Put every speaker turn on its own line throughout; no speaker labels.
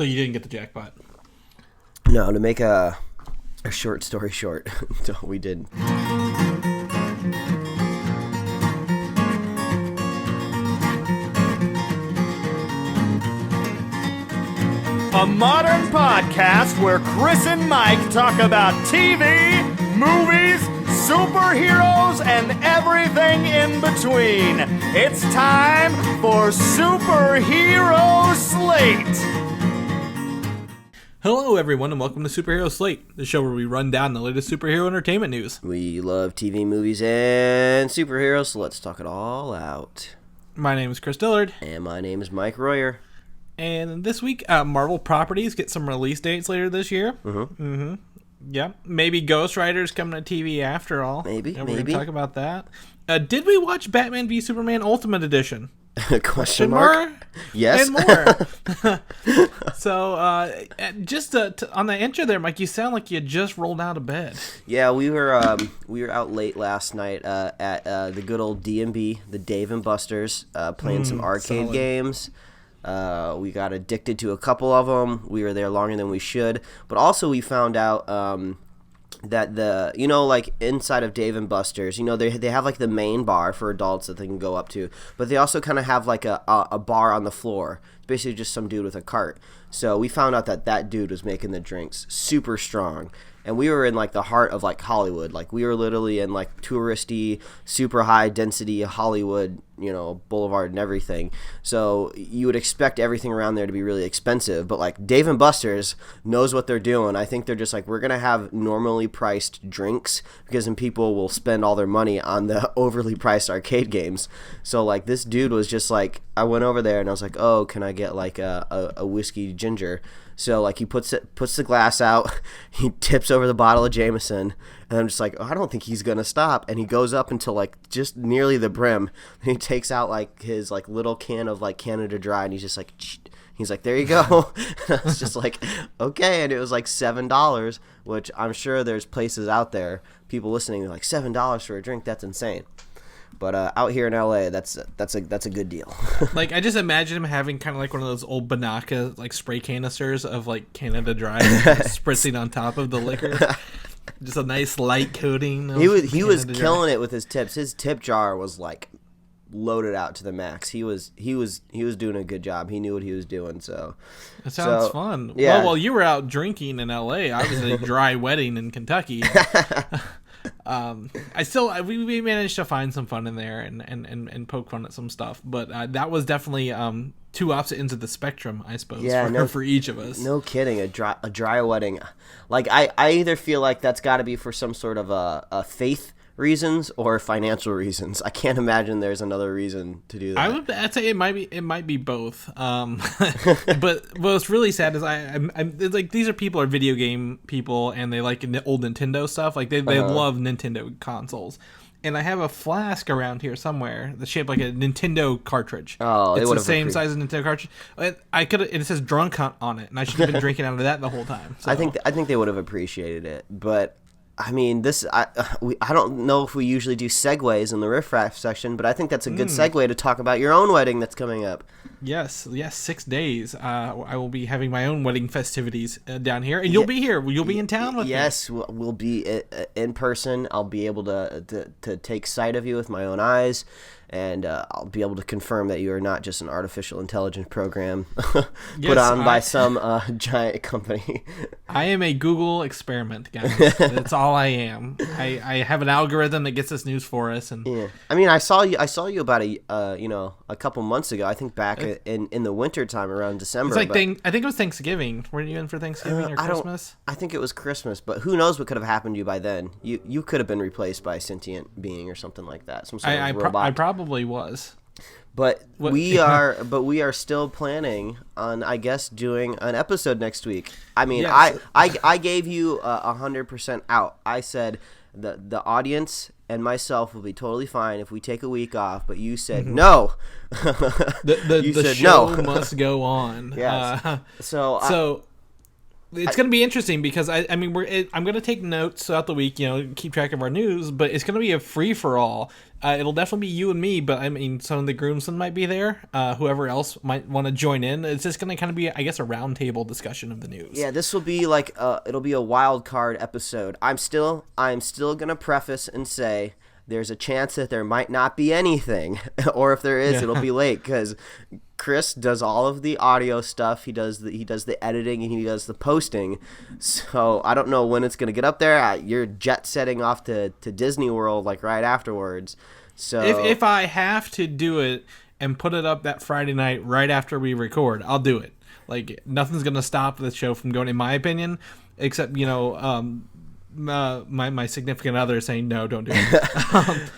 So you didn't get the jackpot?
No, to make a short story short, no, we didn't.
A modern podcast where Chris and Mike talk about TV, movies, superheroes, and everything in between. It's time for Superhero Slate.
Hello, everyone, and welcome to Superhero Slate, the show where we run down the latest superhero entertainment news.
We love TV, movies, and superheroes, so let's talk it all out.
My name is Chris Dillard.
And my name is Mike Royer.
And this week, Marvel properties get some release dates later this year. Yeah, maybe Ghost Rider's coming to TV after all.
Maybe.
We're going to talk about that. Did we watch Batman v Superman Ultimate Edition?
Question mark? Yes.
And more. So, just on the intro there, Mike, you sound like you just rolled out of bed.
Yeah, we were out late last night at the good old D&B, the Dave and Buster's, playing some arcade games. We got addicted to a couple of them. We were there longer than we should. But also we found out that like inside of Dave and Buster's, they have like the main bar for adults that they can go up to. But they also kind of have like a bar on the floor. It's basically just some dude with a cart. So we found out that dude was making the drinks super strong. And we were in like the heart of like Hollywood. Like we were literally in like touristy, super high density Hollywood, boulevard and everything. So you would expect everything around there to be really expensive. But like Dave and Buster's knows what they're doing. I think they're just like, we're going to have normally priced drinks because then people will spend all their money on the overly priced arcade games. So like this dude was just like, I went over there and I was like, oh, can I get like a whiskey ginger? So, like, he puts the glass out, he tips over the bottle of Jameson, and I'm just like, oh, I don't think he's going to stop. And he goes up until, like, just nearly the brim. And he takes out, like, his, like, little can of, like, Canada Dry, and he's just like, he's like, there you go. And I was just like, okay. And it was, like, $7, which I'm sure there's places out there, people listening, like, $7 for a drink, that's insane. But out here in LA, that's a good deal.
Like, I just imagine him having kind of like one of those old Banaka like spray canisters of like Canada Dry spritzing on top of the liquor. Just a nice light coating.
He was killing it with his tips. His tip jar was like loaded out to the max. He was doing a good job. He knew what he was doing. So
that sounds fun.
Yeah.
Well, while you were out drinking in LA, I was at a dry wedding in Kentucky. We managed to find some fun in there and poke fun at some stuff, but that was definitely two opposite ends of the spectrum, I suppose. For each of us. No kidding,
a dry wedding. Like I either feel like that's got to be for some sort of a faith reasons or financial reasons. I can't imagine there's another reason to do that.
I'd say it might be both. But what's really sad is I'm like, these are video game people, and they like old Nintendo stuff. Like they love Nintendo consoles. And I have a flask around here somewhere that's shaped like a Nintendo cartridge.
Oh,
it's the same size as a Nintendo cartridge. It says Drunk Hunt on it, and I should have been drinking out of that the whole time. So.
I think they would have appreciated it, but I mean, I don't know if we usually do segues in the Riff Raff section, but I think that's a good segue to talk about your own wedding that's coming up.
Yes, 6 days. I will be having my own wedding festivities down here, and you'll be here. You'll be in town with me.
Yes, we'll be in person. I'll be able to take sight of you with my own eyes, and I'll be able to confirm that you are not just an artificial intelligence program put on by some giant company.
I am a Google experiment, guys. That's all I am. I have an algorithm that gets this news for us. And
yeah. I mean, I saw you about a couple months ago. I think back in the winter time around December.
It's like I think it was Thanksgiving. Weren't you in for Thanksgiving or Christmas?
I think it was Christmas, but who knows what could have happened to you by then? You could have been replaced by a sentient being or something like that. Some sort of robot.
I probably was.
But we are still planning on, I guess, doing an episode next week. I mean, yes. I gave you 100% out. I said the audience and myself will be totally fine if we take a week off, but you said no.
The show must go on.
Yes. So
It's going to be interesting because I'm going to take notes throughout the week, keep track of our news, but it's going to be a free for all. It'll definitely be you and me, but I mean, some of the groomsmen might be there. Whoever else might want to join in. It's just going to kind of be, I guess, a roundtable discussion of the news.
Yeah, this will be like it'll be a wild card episode. I'm still going to preface and say there's a chance that there might not be anything, or if there is, it'll be late because Chris does all of the audio stuff. He does the editing and he does the posting. So I don't know when it's gonna get up there. You're jet setting off to Disney World like right afterwards. So
if I have to do it and put it up that Friday night right after we record, I'll do it. Like nothing's gonna stop the show from going, in my opinion, except my significant other saying no, don't do it.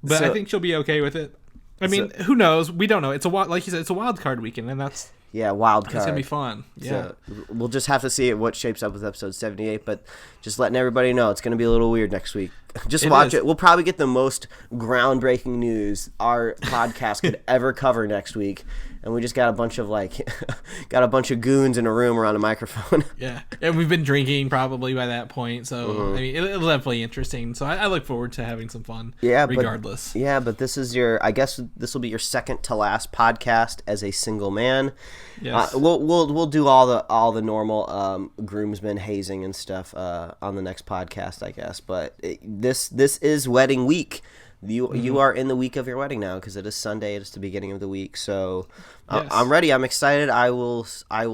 But I think she'll be okay with it. I mean, who knows? We don't know. It's like you said, it's a wild card weekend, and that's
wild card.
It's gonna be fun.
Yeah, so we'll just have to see what shapes up with episode 78. But just letting everybody know, it's gonna be a little weird next week. Just watch it. We'll probably get the most groundbreaking news our podcast could ever cover next week. And we just got a bunch of goons in a room around a microphone.
Yeah, and we've been drinking probably by that point, so I mean, it'll definitely be interesting. So I look forward to having some fun.
Yeah,
regardless.
But this is I guess this will be your second to last podcast as a single man.
Yes.
We'll do all the normal groomsmen hazing and stuff on the next podcast, I guess. But this is wedding week. You are in the week of your wedding now because it is Sunday. It is the beginning of the week, so yes. I'm ready. I'm excited. I will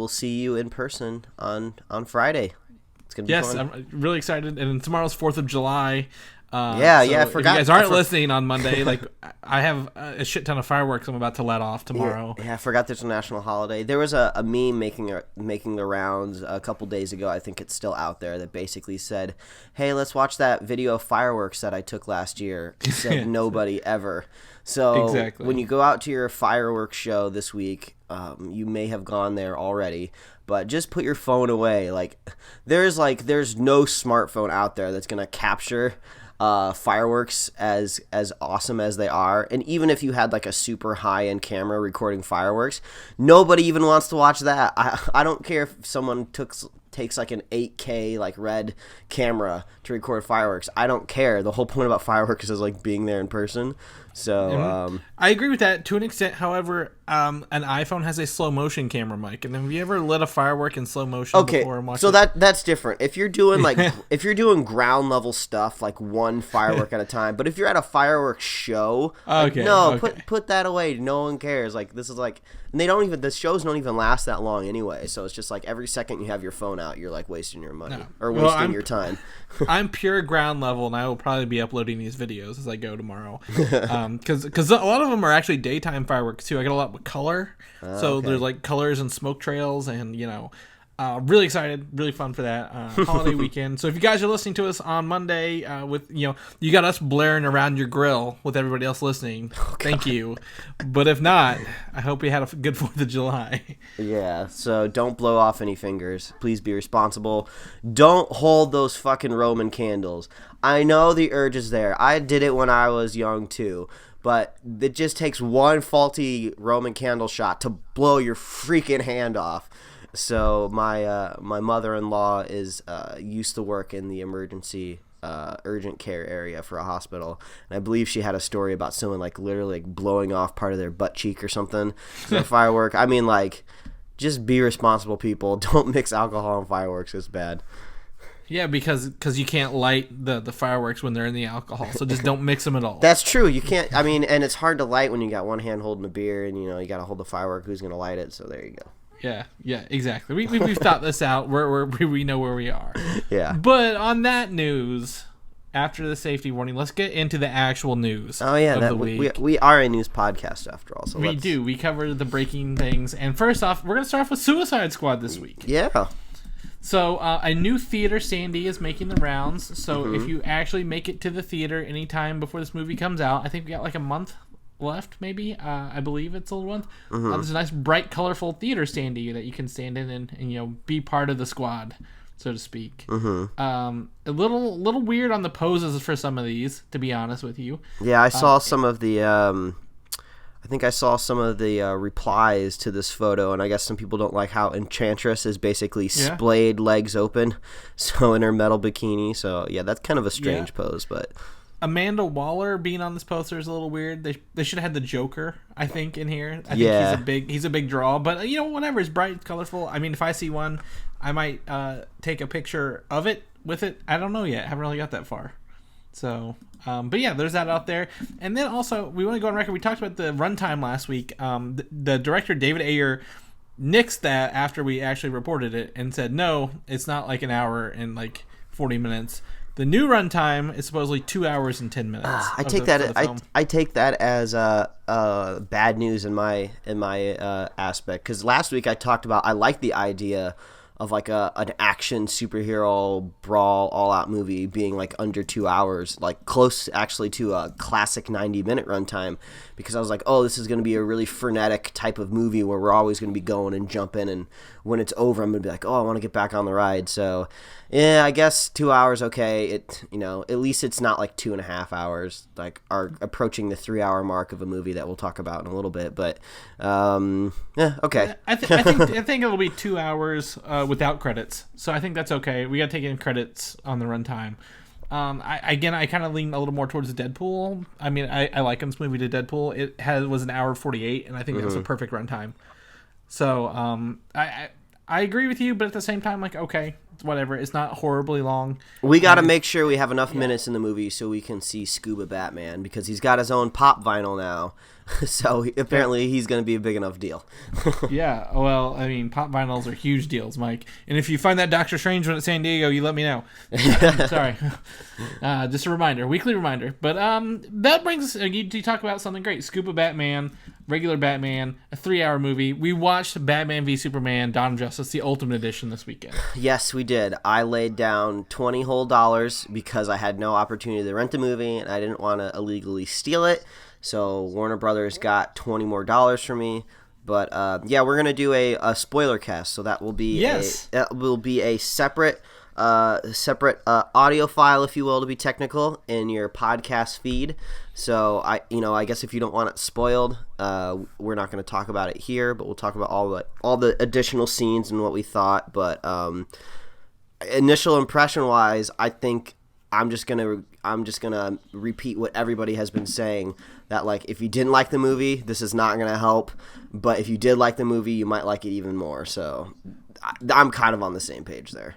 see you in person on Friday. It's gonna be fun. Yes,
I'm really excited. And tomorrow's 4th of July.
I forgot.
If you guys aren't listening on Monday, like I have a shit ton of fireworks I'm about to let off tomorrow.
Yeah, I forgot there's a national holiday. There was a meme making the rounds a couple days ago. I think it's still out there that basically said, "Hey, let's watch that video of fireworks that I took last year." It said nobody ever. So when you go out to your fireworks show this week, you may have gone there already. But just put your phone away. There's no smartphone out there that's gonna capture fireworks as awesome as they are. And even if you had like a super high-end camera recording fireworks, nobody even wants to watch that. I don't care if someone takes like an 8K like red camera to record fireworks. I don't care. The whole point about fireworks is like being there in person. So
I agree with that to an extent. However, an iPhone has a slow motion camera mic, and have you ever lit a firework in slow motion before and watched it?
That's different. If you're doing if you're doing ground level stuff, like one firework at a time. But if you're at a fireworks show, put that away. No one cares. Like this is like, and the shows don't even last that long anyway. So it's just like every second you have your phone out, you're like wasting your money or wasting your time.
I'm pure ground level, and I will probably be uploading these videos as I go tomorrow. Because a lot of them are actually daytime fireworks too. I get a lot with color, so there's like colors and smoke trails, and really excited, really fun for that holiday weekend. So if you guys are listening to us on Monday, with you got us blaring around your grill with everybody else listening. Thank you. But if not, I hope you had a good 4th of July.
Yeah. So don't blow off any fingers. Please be responsible. Don't hold those fucking Roman candles. I know the urge is there. I did it when I was young too. But it just takes one faulty Roman candle shot to blow your freaking hand off. So my mother-in-law used to work in the emergency urgent care area for a hospital, and I believe she had a story about someone like literally blowing off part of their butt cheek or something. So firework. I mean, just be responsible, people. Don't mix alcohol and fireworks. It's bad.
Yeah, because you can't light the fireworks when they're in the alcohol, so just don't mix them at all.
That's true. You can't. I mean, and it's hard to light when you got one hand holding a beer, and you got to hold the firework. Who's gonna light it? So there you go.
Yeah, exactly. We've thought this out. We know where we are.
Yeah.
But on that news, after the safety warning, let's get into the actual news.
Oh yeah,
of the week.
We are a news podcast after all. So
we do. We cover the breaking things, and first off, we're gonna start off with Suicide Squad this week.
Yeah.
So a new theater standee is making the rounds. So if you actually make it to the theater anytime before this movie comes out, I think we got like a month left, maybe. I believe it's a little month. There's a nice, bright, colorful theater standee that you can stand in and be part of the squad, so to speak. A little weird on the poses for some of these, to be honest with you.
Yeah, I saw some of the I think I saw some of the replies to this photo, and I guess some people don't like how Enchantress is basically splayed legs open, so in her metal bikini. So yeah, that's kind of a strange pose, but.
Amanda Waller being on this poster is a little weird. They should have had the Joker, I think, in here. I think he's a big draw, but whatever. It's bright, it's colorful. I mean, if I see one, I might take a picture of it with it. I don't know yet. I haven't really got that far. So, but yeah, there's that out there. And then also, we want to go on record. We talked about the runtime last week. The director David Ayer nixed that after we actually reported it and said, no, it's not like an hour and like 40 minutes. The new runtime is supposedly 2 hours and 10 minutes.
I take that as bad news in my aspect, because last week I talked about I like the idea of like an action superhero brawl all out movie being like under 2 hours, like close actually to a classic 90-minute runtime, because I was like, oh, this is going to be a really frenetic type of movie where we're always going to be going and jumping, and when it's over I'm going to be like, oh, I want to get back on the ride. So yeah, I guess 2 hours, okay. At least it's not like 2.5 hours, like are approaching the 3 hour mark of a movie that we'll talk about in a little bit. But yeah, okay.
I think it'll be 2 hours without credits, so I think that's okay. We got to take in credits on the runtime. I kind of lean a little more towards the Deadpool. I mean, I liken this movie to Deadpool. It was an hour 48, and I think that was a perfect runtime. So I agree with you, but at the same time, like, okay, whatever. It's not horribly long.
We got to make sure we have enough minutes in the movie so we can see Scuba Batman, because he's got his own pop vinyl now. So apparently he's going to be a big enough deal.
Yeah, well, I mean, pop vinyls are huge deals, Mike. And if you find that Doctor Strange one at San Diego, you let me know. Sorry. Just a reminder, weekly reminder. But that brings us, you talk about something great. Scuba Batman, regular Batman, a 3-hour movie. We watched Batman v Superman, Dawn of Justice, the Ultimate Edition this weekend.
Yes, we did. I laid down $20 whole because I had no opportunity to rent the movie, and I didn't want to illegally steal it. So Warner Brothers got $20 more for me. But yeah, we're gonna do a spoiler cast, so that will be a separate audio file, if you will, to be technical, in your podcast feed. So I guess if you don't want it spoiled, we're not going to talk about it here, but we'll talk about all the additional scenes and what we thought. But initial impression wise, I think I'm just gonna repeat what everybody has been saying, that like if you didn't like the movie, this is not gonna help, but if you did like the movie, you might like it even more. So I'm kind of on the same page there.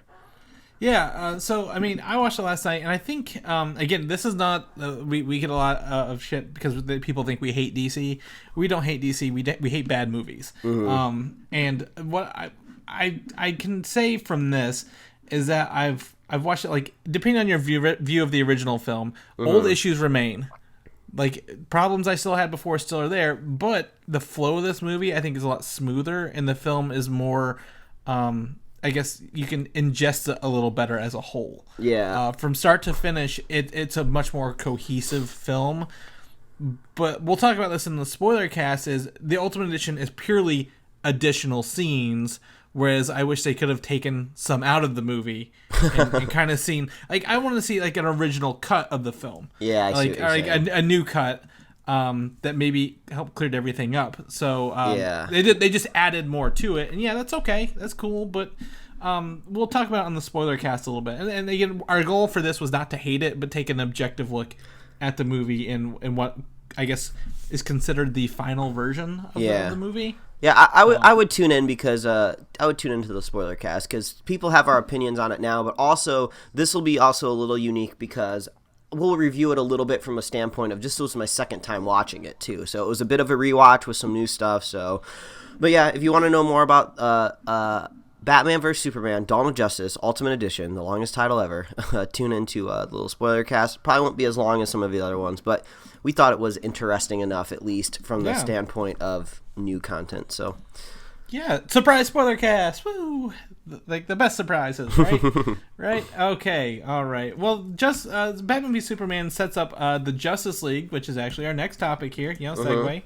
Yeah, so I mean, I watched it last night, and I think again, this is not we get a lot of shit because people think we hate DC. We don't hate DC. We hate bad movies. Mm-hmm. And what I can say from this is that I've watched it, like, depending on your view of the original film, old issues remain. Like, problems I still had before still are there, but the flow of this movie I think is a lot smoother, and the film is more I guess you can ingest it a little better as a whole. Yeah. From start to finish, it's a much more cohesive film. But we'll talk about this in the spoiler cast. Is the Ultimate Edition is purely additional scenes, whereas I wish they could have taken some out of the movie and kind of seen, like, I want to see like an original cut of the film.
Yeah, I see what you're saying.
A new cut that maybe helped cleared everything up. So they just added more to it, and yeah, that's okay, that's cool. But we'll talk about it on the spoiler cast a little bit. And again, our goal for this was not to hate it, but take an objective look at the movie and what I guess is considered the final version of the movie.
Yeah, I would tune in because I would tune into the spoiler cast because people have our opinions on it now, but also this will be also a little unique because we'll review it a little bit from a standpoint of just, this was my second time watching it too, so it was a bit of a rewatch with some new stuff. So, but yeah, if you want to know more about Batman vs Superman, Dawn of Justice, Ultimate Edition, the longest title ever, tune into the little spoiler cast. Probably won't be as long as some of the other ones, but we thought it was interesting enough, at least from the standpoint of new content. So
yeah, surprise spoiler cast, woo, like the best surprises, right? Right, okay, all right. Well, just Batman v Superman sets up the Justice League, which is actually our next topic here, segue.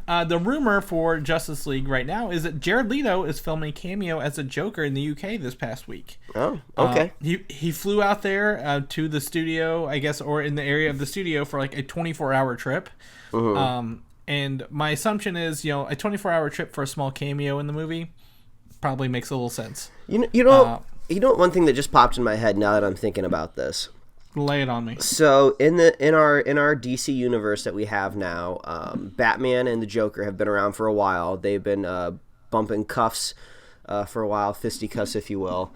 The rumor for Justice League right now is that Jared Leto is filming a cameo as a Joker in the UK this past week.
Oh, okay.
He flew out there to the studio, I guess, or in the area of the studio for like a 24-hour trip. And my assumption is, a 24-hour trip for a small cameo in the movie probably makes a little sense.
You know, one thing that just popped in my head now that I'm thinking about this.
Lay it on me.
So in our DC universe that we have now, Batman and the Joker have been around for a while. They've been bumping cuffs for a while, fisticuffs, if you will.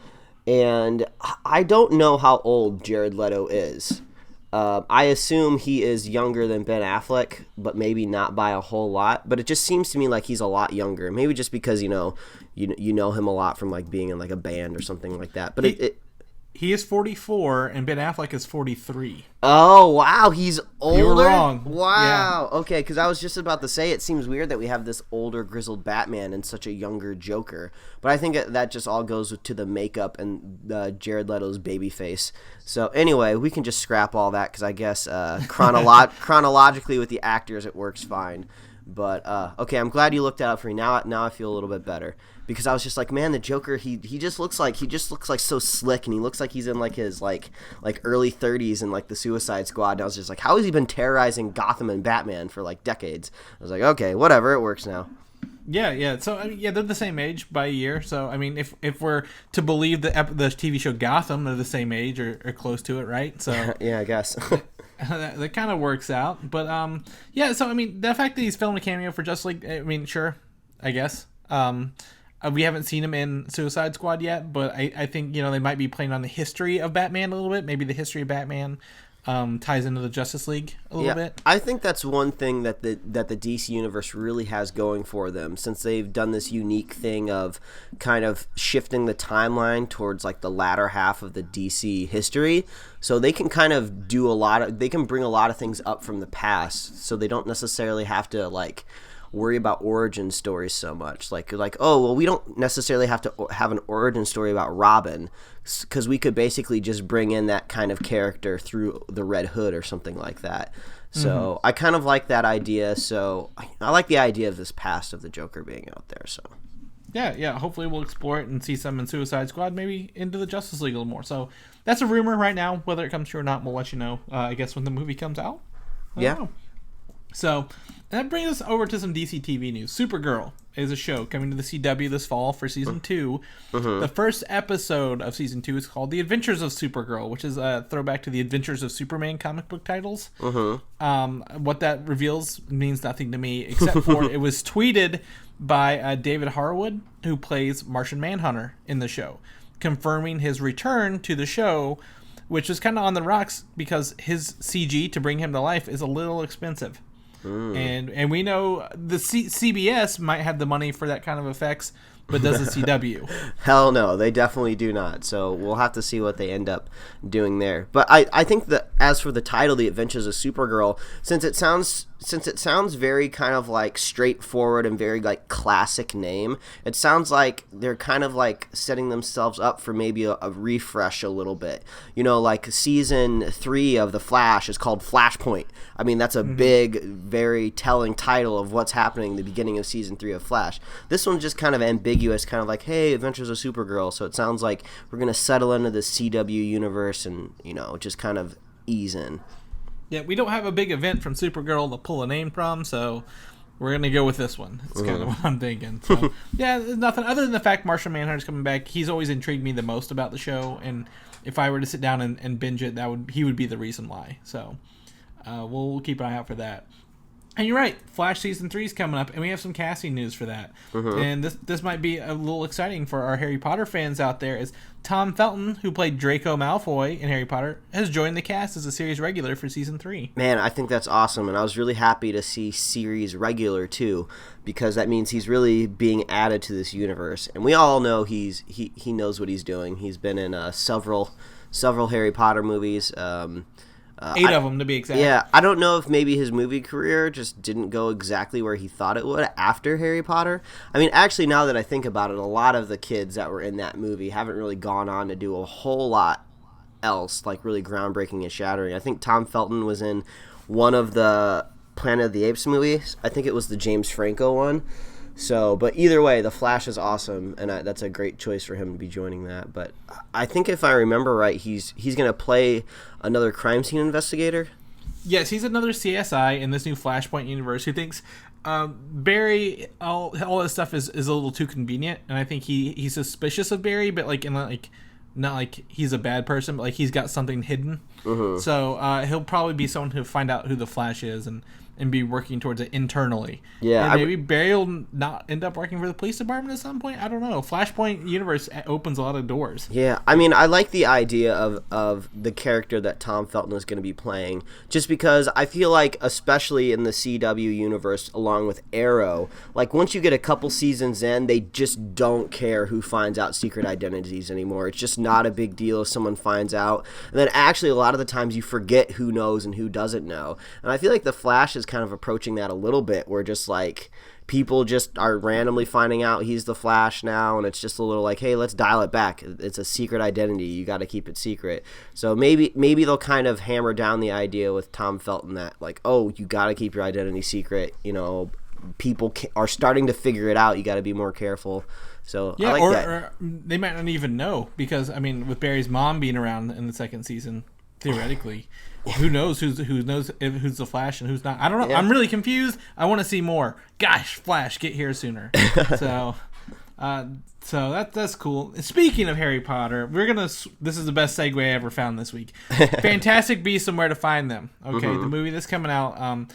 And I don't know how old Jared Leto is. I assume he is younger than Ben Affleck, but maybe not by a whole lot. But it just seems to me like he's a lot younger. Maybe just because you know him a lot from like being in like a band or something like that. But
he is 44 and Ben Affleck is 43.
Oh, wow. He's older?
You were wrong.
Wow.
Yeah.
Okay, because I was just about to say it seems weird that we have this older, grizzled Batman and such a younger Joker. But I think that just all goes to the makeup and Jared Leto's baby face. So anyway, we can just scrap all that because I guess chronologically with the actors it works fine. But okay, I'm glad you looked that up for me. Now I feel a little bit better. Because I was just like, man, the Joker, he just looks like so slick, and he looks like he's in like his like early 30s in like the Suicide Squad. And I was just like, how has he been terrorizing Gotham and Batman for like decades? I was like, okay, whatever, it works now.
Yeah. So I mean, they're the same age by a year. So I mean, if we're to believe the TV show Gotham, they're the same age or close to it, right? So
yeah, I guess.
that kind of works out. But yeah. So I mean, the fact that he's filmed a cameo for Justice League, I mean, sure, I guess. We haven't seen him in Suicide Squad yet, but I think, they might be playing on the history of Batman a little bit. Maybe the history of Batman ties into the Justice League a little bit.
I think that's one thing that the DC universe really has going for them, since they've done this unique thing of kind of shifting the timeline towards like the latter half of the DC history. So they can kind of they can bring a lot of things up from the past, so they don't necessarily have to like worry about origin stories so much. Like, oh, well, we don't necessarily have to have an origin story about Robin, because we could basically just bring in that kind of character through the Red Hood or something like that. So I kind of like that idea. So I like the idea of this past of the Joker being out there. So
yeah. Hopefully we'll explore it and see some in Suicide Squad, maybe into the Justice League a little more. So that's a rumor right now. Whether it comes true or not, we'll let you know. I guess when the movie comes out. I don't know. So that brings us over to some DC TV news. Supergirl is a show coming to the CW this fall for season 2. The first episode of season 2 is called The Adventures of Supergirl, which is a throwback to the Adventures of Superman comic book titles. What that reveals means nothing to me, except for it was tweeted by David Harwood, who plays Martian Manhunter in the show, confirming his return to the show, which is kind of on the rocks because his CG to bring him to life is a little expensive. And we know the CBS might have the money for that kind of effects, but does the CW?
Hell no, they definitely do not. So we'll have to see what they end up doing there. But I think that as for the title, The Adventures of Supergirl, since it sounds very kind of like straightforward and very like classic name, it sounds like they're kind of like setting themselves up for maybe a refresh a little bit. Like season 3 of The Flash is called Flashpoint. I mean, that's a big, very telling title of what's happening in the beginning of season 3 of Flash. This one's just kind of ambiguous, kind of like, hey, Adventures of Supergirl. So it sounds like we're going to settle into the CW universe and, just kind of ease in.
Yeah, we don't have a big event from Supergirl to pull a name from, so we're going to go with this one. It's kind of what I'm thinking. So, yeah, there's nothing other than the fact Martian Manhunter's coming back. He's always intrigued me the most about the show, and if I were to sit down and binge it, he would be the reason why. So we'll keep an eye out for that. And you're right, Flash Season 3 is coming up, and we have some casting news for that. And this might be a little exciting for our Harry Potter fans out there, as Tom Felton, who played Draco Malfoy in Harry Potter, has joined the cast as a series regular for Season 3. Man,
I think that's awesome, and I was really happy to see series regular, too, because that means he's really being added to this universe. And we all know he knows what he's doing. He's been in several Harry Potter movies,
8 of them, to be exact.
Yeah, I don't know if maybe his movie career just didn't go exactly where he thought it would after Harry Potter. I mean, actually, now that I think about it, a lot of the kids that were in that movie haven't really gone on to do a whole lot else, like really groundbreaking and shattering. I think Tom Felton was in one of the Planet of the Apes movies. I think it was the James Franco one. So, but either way, The Flash is awesome, and that's a great choice for him to be joining that. But I think if I remember right, he's going to play another crime scene investigator.
Yes, he's another CSI in this new Flashpoint universe who thinks Barry, all this stuff is a little too convenient, and I think he's suspicious of Barry, but like in like not like he's a bad person, but like he's got something hidden. So he'll probably be someone who'll find out who the Flash is and be working towards it internally.
Yeah,
and maybe Barry will not end up working for the police department at some point. I don't know. Flashpoint universe opens a lot of doors.
Yeah, I mean, I like the idea of the character that Tom Felton is going to be playing, just because I feel like, especially in the CW universe, along with Arrow, like once you get a couple seasons in, they just don't care who finds out secret identities anymore. It's just not a big deal if someone finds out. And then actually, a lot of the times you forget who knows and who doesn't know. And I feel like the Flash is kind of approaching that a little bit, where just like people just are randomly finding out he's the Flash now, and it's just a little like, hey, let's dial it back. It's a secret identity. You got to keep it secret. So maybe they'll kind of hammer down the idea with Tom Felton that like, oh, you got to keep your identity secret. You know, people are starting to figure it out. You got to be more careful. So
yeah,
I like that.
Or they might not even know, because I mean, with Barry's mom being around in the second season, theoretically. Who knows who's the Flash and who's not? I don't know. Yeah. I'm really confused. I want to see more. Gosh, Flash, get here sooner. So that's cool. Speaking of Harry Potter, this is the best segue I ever found this week. Fantastic Beasts and Where to Find Them. Okay, the movie that's coming out.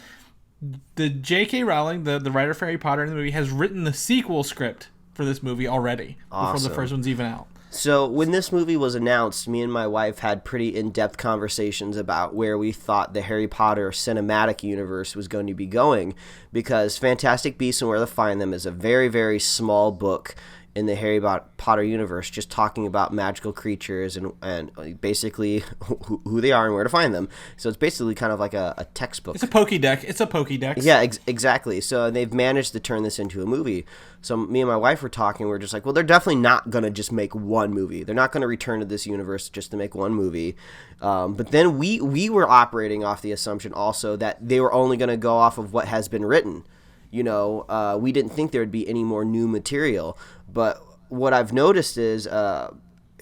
The J.K. Rowling, the writer for Harry Potter in the movie, has written the sequel script for this movie already before the first one's even out.
So when this movie was announced, me and my wife had pretty in-depth conversations about where we thought the Harry Potter cinematic universe was going to be going, because Fantastic Beasts and Where to Find Them is a very, very small book in the Harry Potter universe, just talking about magical creatures and basically who they are and where to find them. So it's basically kind of like a textbook.
It's a Pokédex.
Yeah, exactly. So they've managed to turn this into a movie. So me and my wife were talking. We're just like, well, they're definitely not going to just make one movie. They're not going to return to this universe just to make one movie. But then we were operating off the assumption also that they were only going to go off of what has been written. You know, we didn't think there would be any more new material. But what I've noticed is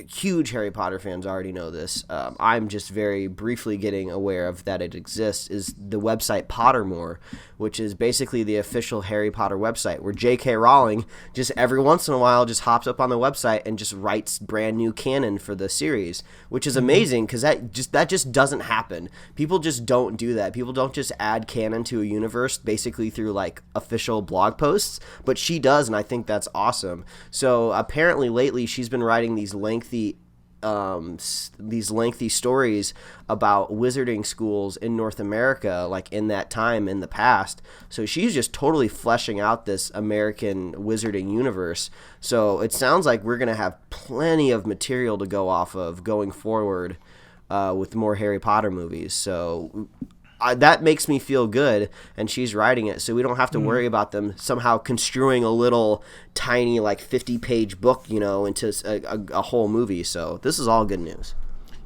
huge Harry Potter fans already know this. I'm just very briefly getting aware of that it exists, is the website Pottermore, which is basically the official Harry Potter website, where J.K. Rowling just every once in a while just hops up on the website and just writes brand new canon for the series, which is amazing, because that just doesn't happen. People just don't do that. People don't just add canon to a universe basically through like official blog posts, but she does, and I think that's awesome. So apparently lately she's been writing these lengthy stories about wizarding schools in North America, like in that time in the past. So she's just totally fleshing out this American wizarding universe. So it sounds like we're going to have plenty of material to go off of going forward with more Harry Potter movies. So that makes me feel good, and she's writing it, so we don't have to worry about them somehow construing a little tiny like 50-page book, you know, into a whole movie. So this is all good news.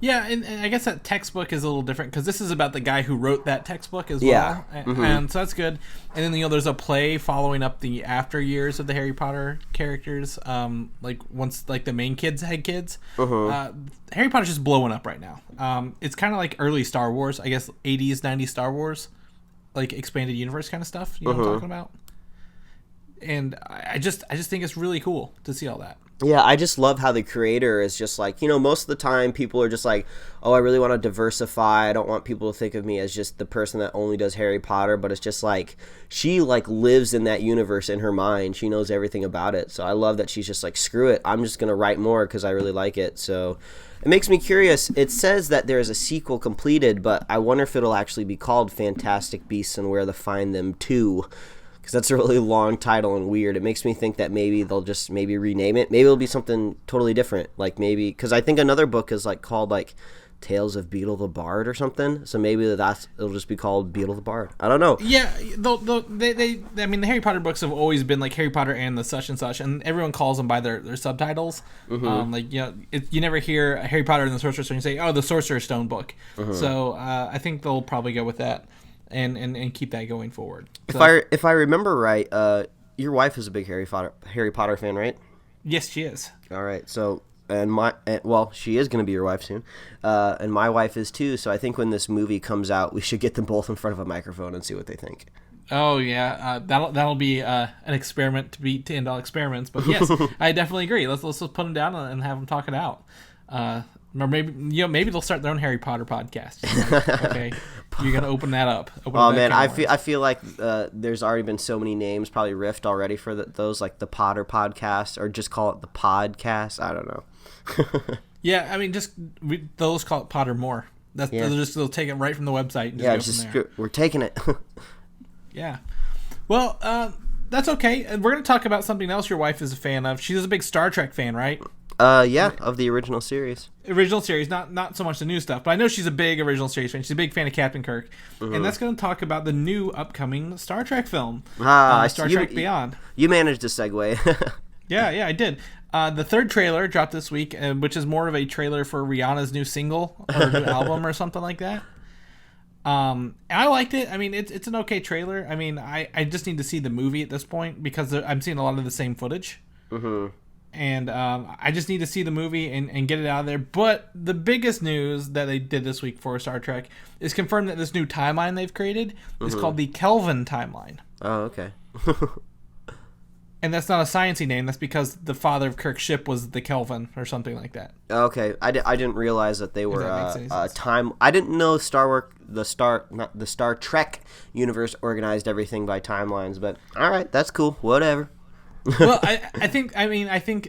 Yeah, and I guess that textbook is a little different, because this is about the guy who wrote that textbook as
well.
And so that's good. And then, you know, there's a play following up the after years of the Harry Potter characters, like once like the main kids had kids. Harry Potter's just blowing up right now. It's kind of like early Star Wars, I guess 80s, 90s Star Wars, like expanded universe kind of stuff, you know what I'm talking about? And I just think it's really cool to see all that.
Yeah, I just love how the creator is just like, you know, most of the time people are just like, oh, I really want to diversify. I don't want people to think of me as just the person that only does Harry Potter. But it's just like, she like lives in that universe in her mind. She knows everything about it. So I love that she's just like, screw it, I'm just going to write more because I really like it. So it makes me curious. It says that there is a sequel completed, but I wonder if it'll actually be called Fantastic Beasts and Where to Find Them 2. Because that's a really long title and weird. It makes me think that maybe they'll just maybe rename it. Maybe it'll be something totally different. Like maybe, because I think another book is like called like Tales of Beetle the Bard or something. So maybe it'll just be called Beetle the Bard. I don't know.
Yeah, I mean, the Harry Potter books have always been like Harry Potter and the such and such, and everyone calls them by their subtitles. Like, you know, you never hear Harry Potter and the Sorcerer's Stone, you say, oh, the Sorcerer's Stone book. So I think they'll probably go with that. And keep that going forward. So,
if I remember right, your wife is a big Harry Potter fan, right?
Yes, she is.
All right. So she is going to be your wife soon, and my wife is too. So I think when this movie comes out, we should get them both in front of a microphone and see what they think.
Oh yeah, that'll be an experiment to end all experiments. But yes, I definitely agree. Let's put them down and have them talk it out. Or maybe they'll start their own Harry Potter podcast. Like, okay, you're gonna open that up.
I feel like there's already been so many names probably riffed already for those, like the Potter podcast, or just call it the podcast. I don't know.
Yeah, I mean, those call it Pottermore. They'll take it right from the website. And
we're taking it.
Yeah. Well, that's okay. We're going to talk about something else your wife is a fan of. She's a big Star Trek fan, right?
Yeah, of the original series.
Original series, not so much the new stuff, but I know she's a big original series fan. She's a big fan of Captain Kirk. Mm-hmm. And that's going to talk about the new upcoming Star Trek film, Star Trek Beyond.
You managed to segue.
Yeah, I did. The third trailer dropped this week, which is more of a trailer for Rihanna's new single or new album or something like that. I liked it. I mean, it's an okay trailer. I mean, I just need to see the movie at this point because I'm seeing a lot of the same footage. Mm-hmm. And I just need to see the movie and get it out of there. But the biggest news that they did this week for Star Trek is confirmed that this new timeline they've created is called the Kelvin timeline.
Oh, okay.
And that's not a sciencey name. That's because the father of Kirk's ship was the Kelvin or something like that.
Okay, I didn't realize that they were time. I didn't know the Star Trek universe organized everything by timelines. But all right, that's cool. Whatever.
Well, I think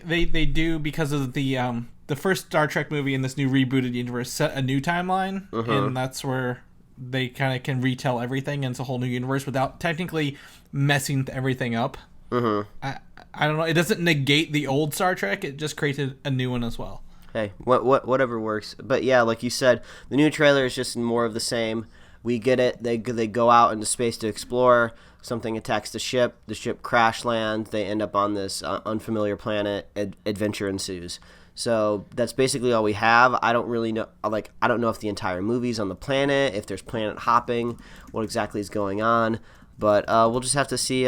they do because of the first Star Trek movie in this new rebooted universe set a new timeline, and that's where they kind of can retell everything, and it's a whole new universe without technically messing everything up. Mm-hmm. I don't know. It doesn't negate the old Star Trek. It just created a new one as well.
Hey, whatever works. But yeah, like you said, the new trailer is just more of the same. We get it. They go out into space to explore. Something attacks the ship. The ship crash lands. They end up on this unfamiliar planet. Adventure ensues. So that's basically all we have. I don't really know. I don't know if the entire movie's on the planet, if there's planet hopping, what exactly is going on. But we'll just have to see.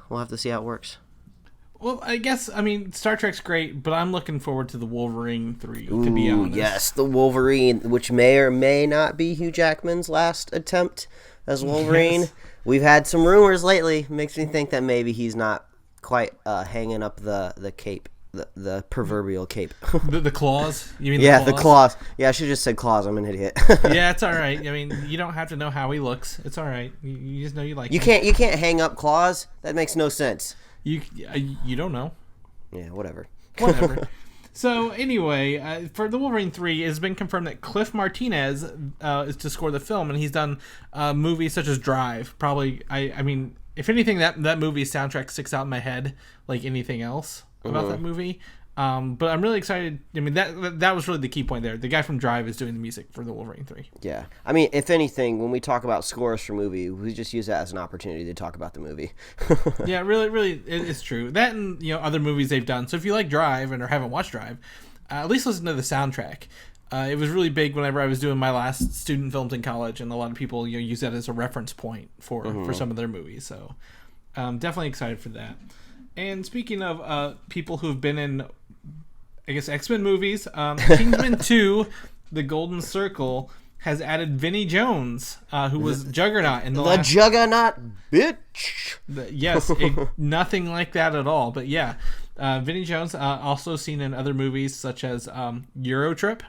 We'll have to see how it works.
Well, I guess, Star Trek's great, but I'm looking forward to the Wolverine 3, to be honest.
Yes, the Wolverine, which may or may not be Hugh Jackman's last attempt as Wolverine. Yes. We've had some rumors lately. Makes me think that maybe he's not quite hanging up the cape, the proverbial cape.
The claws? You mean
the claws. Yeah, I should have just said claws. I'm an idiot.
Yeah, it's all right. I mean, you don't have to know how he looks. It's all right. You just know you like him.
You can't hang up claws. That makes no sense.
You don't know.
Yeah, whatever.
So anyway, for the Wolverine 3, it has been confirmed that Cliff Martinez is to score the film, and he's done movies such as Drive. Probably, I mean, if anything, that movie's soundtrack sticks out in my head like anything else about that movie. But I'm really excited. I mean, that was really the key point there. The guy from Drive is doing the music for the Wolverine 3.
Yeah. I mean, if anything, when we talk about scores for movie, we just use that as an opportunity to talk about the movie.
Yeah, really, it's true. That and, other movies they've done. So if you like Drive or haven't watched Drive, at least listen to the soundtrack. It was really big whenever I was doing my last student films in college, and a lot of people use that as a reference point for some of their movies. So definitely excited for that. And speaking of people who've been in, I guess, X-Men movies, Kingsmen 2, The Golden Circle, has added Vinnie Jones, who was Juggernaut in the last...
Juggernaut, bitch!
Yes, nothing like that at all. But yeah, Vinnie Jones, also seen in other movies such as Eurotrip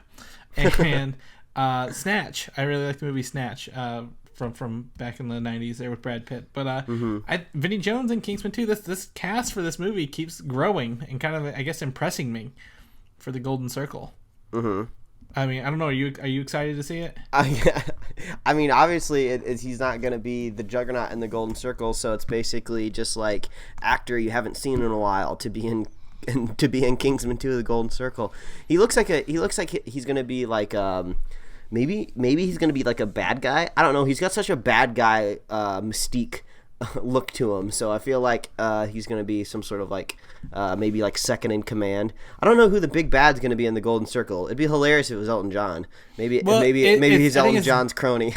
and Snatch. I really like the movie Snatch. From back in the 90s there with Brad Pitt. But Vinnie Jones and Kingsman 2, this cast for this movie keeps growing and kind of, I guess, impressing me for the Golden Circle. Mm-hmm. I mean, I don't know. Are you excited to see it?
I mean, obviously, he's not going to be the Juggernaut in the Golden Circle, so it's basically just like actor you haven't seen in a while to be in Kingsman 2, the Golden Circle. He looks like he's going to be like Maybe he's going to be like a bad guy. I don't know. He's got such a bad guy mystique look to him. So I feel like he's going to be some sort of like maybe like second in command. I don't know who the big bad's going to be in the Golden Circle. It'd be hilarious if it was Elton John. Maybe he's Elton John's crony.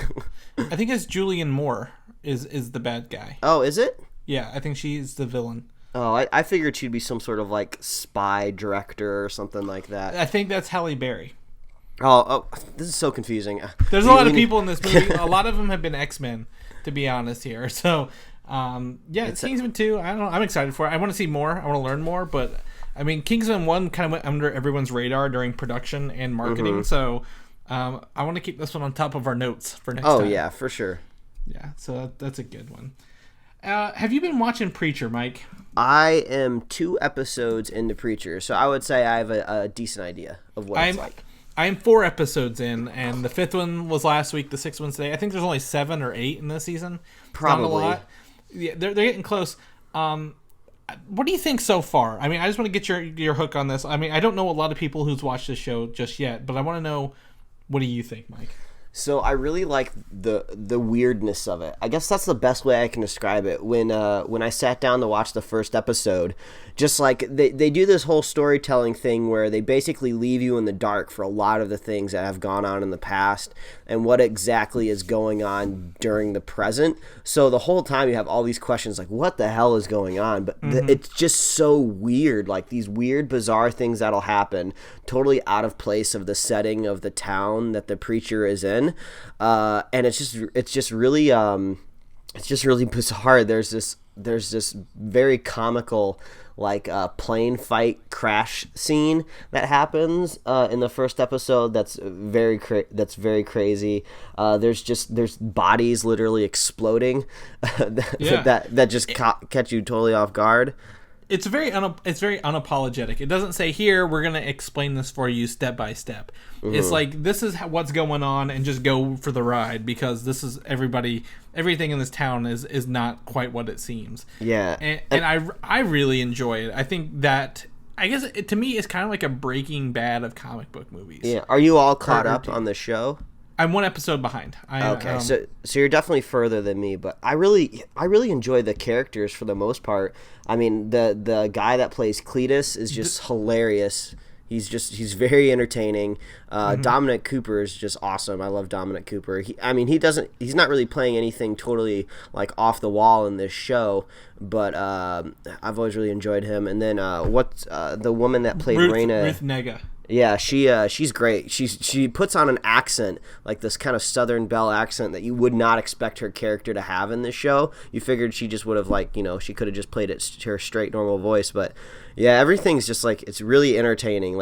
I think it's Julianne Moore is the bad guy.
Oh, is it?
Yeah, I think she's the villain.
Oh, I figured she'd be some sort of like spy director or something like that.
I think that's Halle Berry.
Oh, this is so confusing.
There's a lot of people in this movie. A lot of them have been X-Men, to be honest here. So
It's
Kingsman 2, I don't know. I'm excited for it. I want to see more. I want to learn more. But, I mean, Kingsman 1 kind of went under everyone's radar during production and marketing. So, I want to keep this one on top of our notes for next time.
Oh, yeah, for sure.
Yeah, so that's a good one. Have you been watching Preacher, Mike?
I am 2 episodes into Preacher, so I would say I have a decent idea of what it's like.
I'm 4 episodes in, and the 5th one was last week, the 6th one's today. I think there's only 7 or 8 in this season.
Probably.
Not a lot. Yeah, they're getting close. What do you think so far? I mean, I just want to get your hook on this. I mean, I don't know a lot of people who's watched this show just yet, but I want to know, what do you think, Mike?
So I really like the weirdness of it. I guess that's the best way I can describe it. When I sat down to watch the first episode, just like they do this whole storytelling thing where they basically leave you in the dark for a lot of the things that have gone on in the past and what exactly is going on during the present. So the whole time you have all these questions like, what the hell is going on? But it's just so weird, like these weird, bizarre things that'll happen, totally out of place of the setting of the town that the preacher is in. And it's just really bizarre. There's this very comical plane fight crash scene that happens in the first episode. That's very crazy. There's bodies literally exploding that just catch you totally off guard.
It's very unapologetic. It doesn't say, here, we're going to explain this for you step by step. It's like, this is what's going on, and just go for the ride, because this is everything in this town is not quite what it seems.
Yeah.
And I really enjoy it. I think that, I guess to me, it's kind of like a Breaking Bad of comic book movies.
Yeah. Are you all caught up on the show?
I'm 1 episode behind.
So you're definitely further than me, but I really enjoy the characters for the most part. I mean, the guy that plays Cletus is just hilarious. He's very entertaining. Dominic Cooper is just awesome. I love Dominic Cooper. He's not really playing anything totally like off the wall in this show, but I've always really enjoyed him. And then what's the woman that played Raina?
Ruth Negga.
Yeah, she's great. She puts on an accent, like this kind of Southern Belle accent that you would not expect her character to have in this show. You figured she just would have she could have just played it her straight normal voice, but yeah, everything's just it's really entertaining.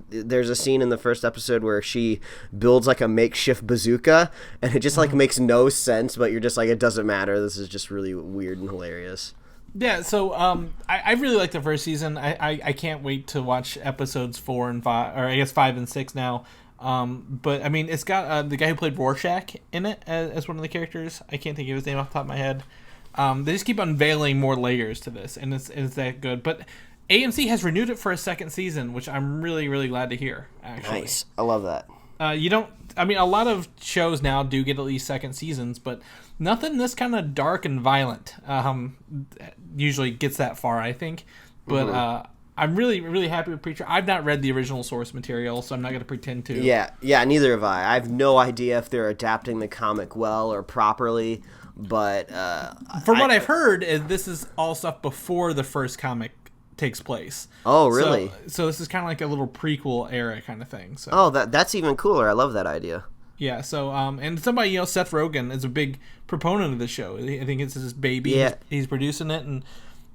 There's a scene in the first episode where she builds a makeshift bazooka, and it just makes no sense, but you're just it doesn't matter. This is just really weird and hilarious.
Yeah, so I really like the first season. I can't wait to watch episodes 4 and 5, or I guess 5 and 6 now. But I mean, it's got the guy who played Rorschach in it as one of the characters. I can't think of his name off the top of my head. They just keep unveiling more layers to this, and it's that good. But AMC has renewed it for a 2nd season, which I'm really, really glad to hear, actually.
Nice. I love that.
A lot of shows now do get at least 2nd seasons, but nothing this kind of dark and violent usually gets that far, I think. But I'm really, really happy with Preacher. I've not read the original source material, so I'm not going to pretend to.
Yeah, neither have I. I have no idea if they're adapting the comic well or properly, but
from what I've heard, this is all stuff before the first comic takes place.
Oh, really?
So this is kind of like a little prequel era kind of thing. So.
Oh, that's even cooler. I love that idea.
Yeah, so and somebody, Seth Rogen is a big proponent of the show. I think it's his baby.
Yeah.
He's producing it, and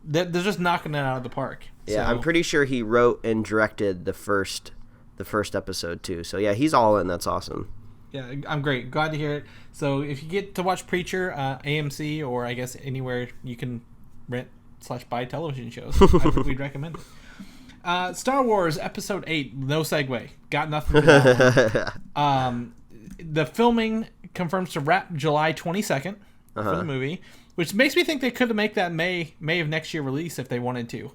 they're just knocking it out of the park.
Yeah,
so.
I'm pretty sure he wrote and directed the first episode too. So yeah, he's all in. That's awesome.
Yeah, I'm great. Glad to hear it. So if you get to watch Preacher, AMC, or I guess anywhere you can rent/buy television shows, we'd recommend it. Star Wars Episode 8, no segue. Got nothing to do. The filming confirms to wrap July 22nd for the movie, which makes me think they could make that May of next year release if they wanted to.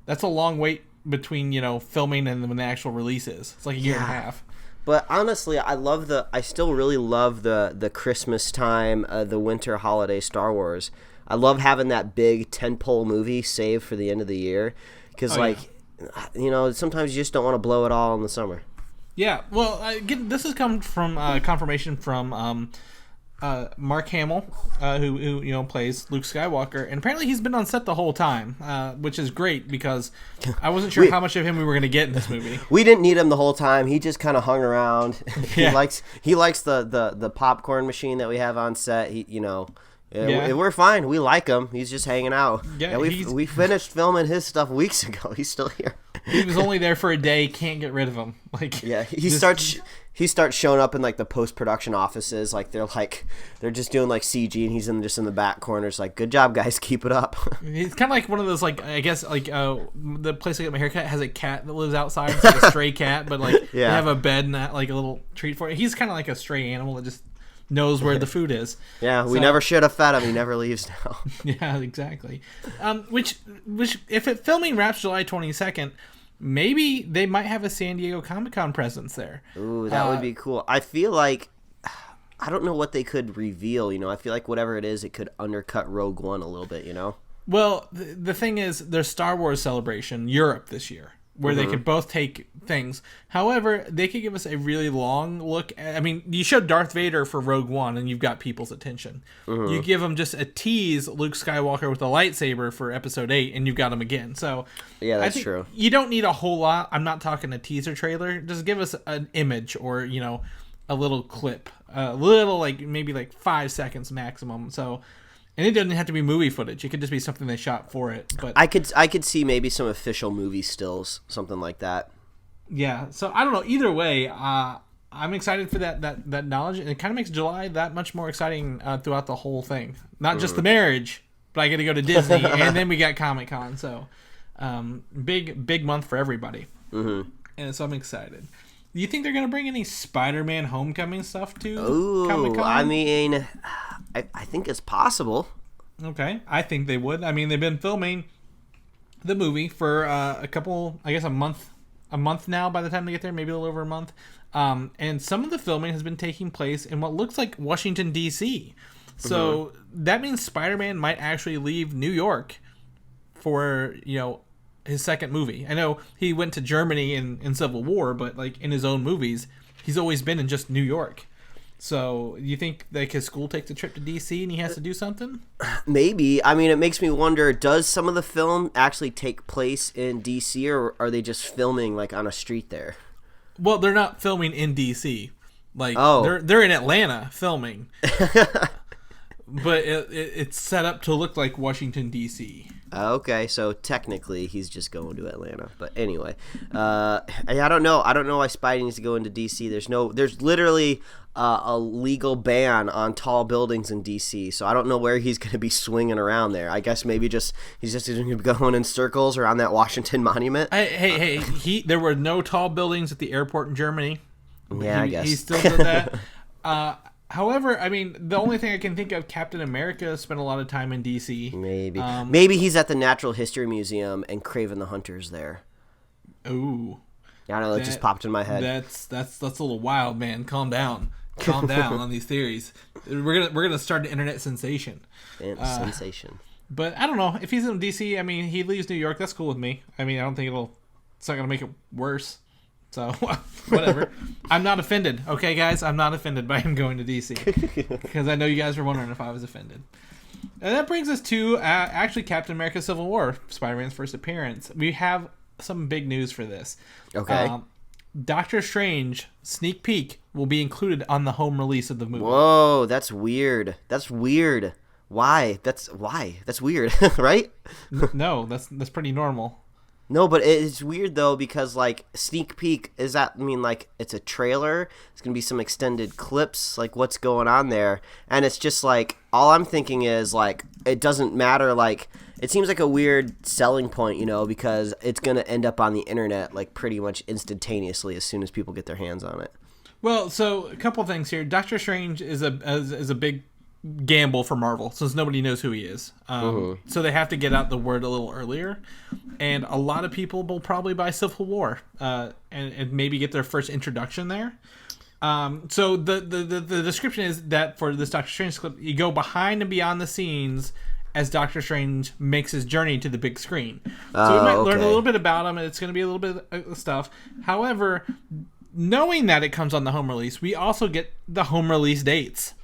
That's a long wait between filming and when the actual release is. It's like a year and a half.
But honestly, I still really love the Christmas time, the winter holiday Star Wars. I love having that big tentpole movie saved for the end of the year, because sometimes you just don't want to blow it all in the summer.
Yeah, well, this has come from confirmation from Mark Hamill, who plays Luke Skywalker, and apparently he's been on set the whole time, which is great because I wasn't sure how much of him we were going to get in this movie.
We didn't need him the whole time. He just kind of hung around.
Yeah.
He likes the popcorn machine that we have on set. Yeah, we're fine. We like him. He's just hanging out.
Yeah,
we finished filming his stuff weeks ago. He's still here.
He was only there for a day. Can't get rid of him. Like,
yeah, he starts showing up in like the post-production offices. Like they're just doing like CG, and he's just in the back corners. Like, good job, guys, keep it up.
He's kind of like one of those, like, I guess, like the place I get my haircut has a cat that lives outside. It's like a stray cat, but like they have a bed and like a little treat for it. He's kind of like a stray animal that just knows where the food is.
Yeah, we never should have fed him. He never leaves now.
Yeah, exactly. Which if filming wraps July 22nd, maybe they might have a San Diego Comic-Con presence there.
Ooh, that would be cool. I feel like I don't know what they could reveal. I feel like whatever it is, it could undercut Rogue One a little bit.
Well, the thing is, there's Star Wars Celebration Europe this year, where they could both take things. However, they could give us a really long look. I mean, you showed Darth Vader for Rogue One, and you've got people's attention. You give them just a tease, Luke Skywalker with a lightsaber for Episode 8, and you've got him again. So
yeah, that's true.
You don't need a whole lot. I'm not talking a teaser trailer. Just give us an image or, a little clip. A little, like, maybe like 5 seconds maximum. So... And it doesn't have to be movie footage. It could just be something they shot for it. But
I could see maybe some official movie stills, something like that.
Yeah. So I don't know. Either way, I'm excited for that knowledge, and it kind of makes July that much more exciting throughout the whole thing. Not just the marriage, but I get to go to Disney, and then we got Comic-Con. So big month for everybody. And so I'm excited. Do you think they're going to bring any Spider-Man Homecoming stuff to Comic-Con?
I mean, I think it's possible.
Okay, I think they would. I mean, they've been filming the movie for a month now by the time they get there, maybe a little over a month. And some of the filming has been taking place in what looks like Washington, D.C. So that means Spider-Man might actually leave New York for, his second movie. I know he went to Germany in Civil War, but like in his own movies, he's always been in just New York. So you think like his school takes a trip to DC and he has to do something?
Maybe. I mean, it makes me wonder, does some of the film actually take place in DC, or are they just filming like on a street there?
Well, they're not filming in DC. Like they're in Atlanta filming. But it's set up to look like Washington, D.C.
Okay, so technically he's just going to Atlanta. But anyway, I don't know. I don't know why Spidey needs to go into D.C. There's literally a legal ban on tall buildings in D.C. So I don't know where he's going to be swinging around there. I guess maybe he's just going to be going in circles around that Washington Monument.
Hey, there were no tall buildings at the airport in Germany.
Yeah, I guess.
He still did that. However, I mean, the only thing I can think of, Captain America spent a lot of time in D.C.
Maybe. Maybe he's at the Natural History Museum and Kraven the Hunter's there.
Ooh.
I don't know, it just popped in my head.
That's a little wild, man. Calm down on these theories. We're gonna start an internet sensation.
Sensation.
But I don't know. If he's in D.C., I mean, he leaves New York. That's cool with me. I mean, I don't think it's not gonna make it worse. So, whatever. I'm not offended. Okay, guys? I'm not offended by him going to D.C. Because I know you guys were wondering if I was offended. And that brings us to, actually, Captain America Civil War, Spider-Man's first appearance. We have some big news for this.
Okay.
Doctor Strange sneak peek will be included on the home release of the movie.
Whoa, that's weird. Why? That's weird, right?
No, that's pretty normal.
No, but it's weird, though, because, like, sneak peek, does that mean, like, it's a trailer? It's going to be some extended clips? Like, what's going on there? And it's just, like, all I'm thinking is, like, it doesn't matter, like, it seems like a weird selling point, because it's going to end up on the internet, like, pretty much instantaneously as soon as people get their hands on it.
Well, so, a couple things here. Doctor Strange is a big gamble for Marvel, since nobody knows who he is. So they have to get out the word a little earlier, and a lot of people will probably buy Civil War and maybe get their first introduction there. So the description is that for this Doctor Strange clip, you go behind and beyond the scenes as Doctor Strange makes his journey to the big screen. So we might learn a little bit about him, and it's going to be a little bit of stuff. However, knowing that it comes on the home release, we also get the home release dates,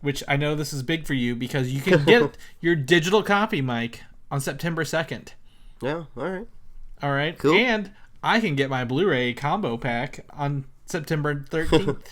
which I know this is big for you because you can get your digital copy, Mike, on September 2nd.
Yeah, all right.
Cool. And I can get my Blu-ray combo pack on September 13th.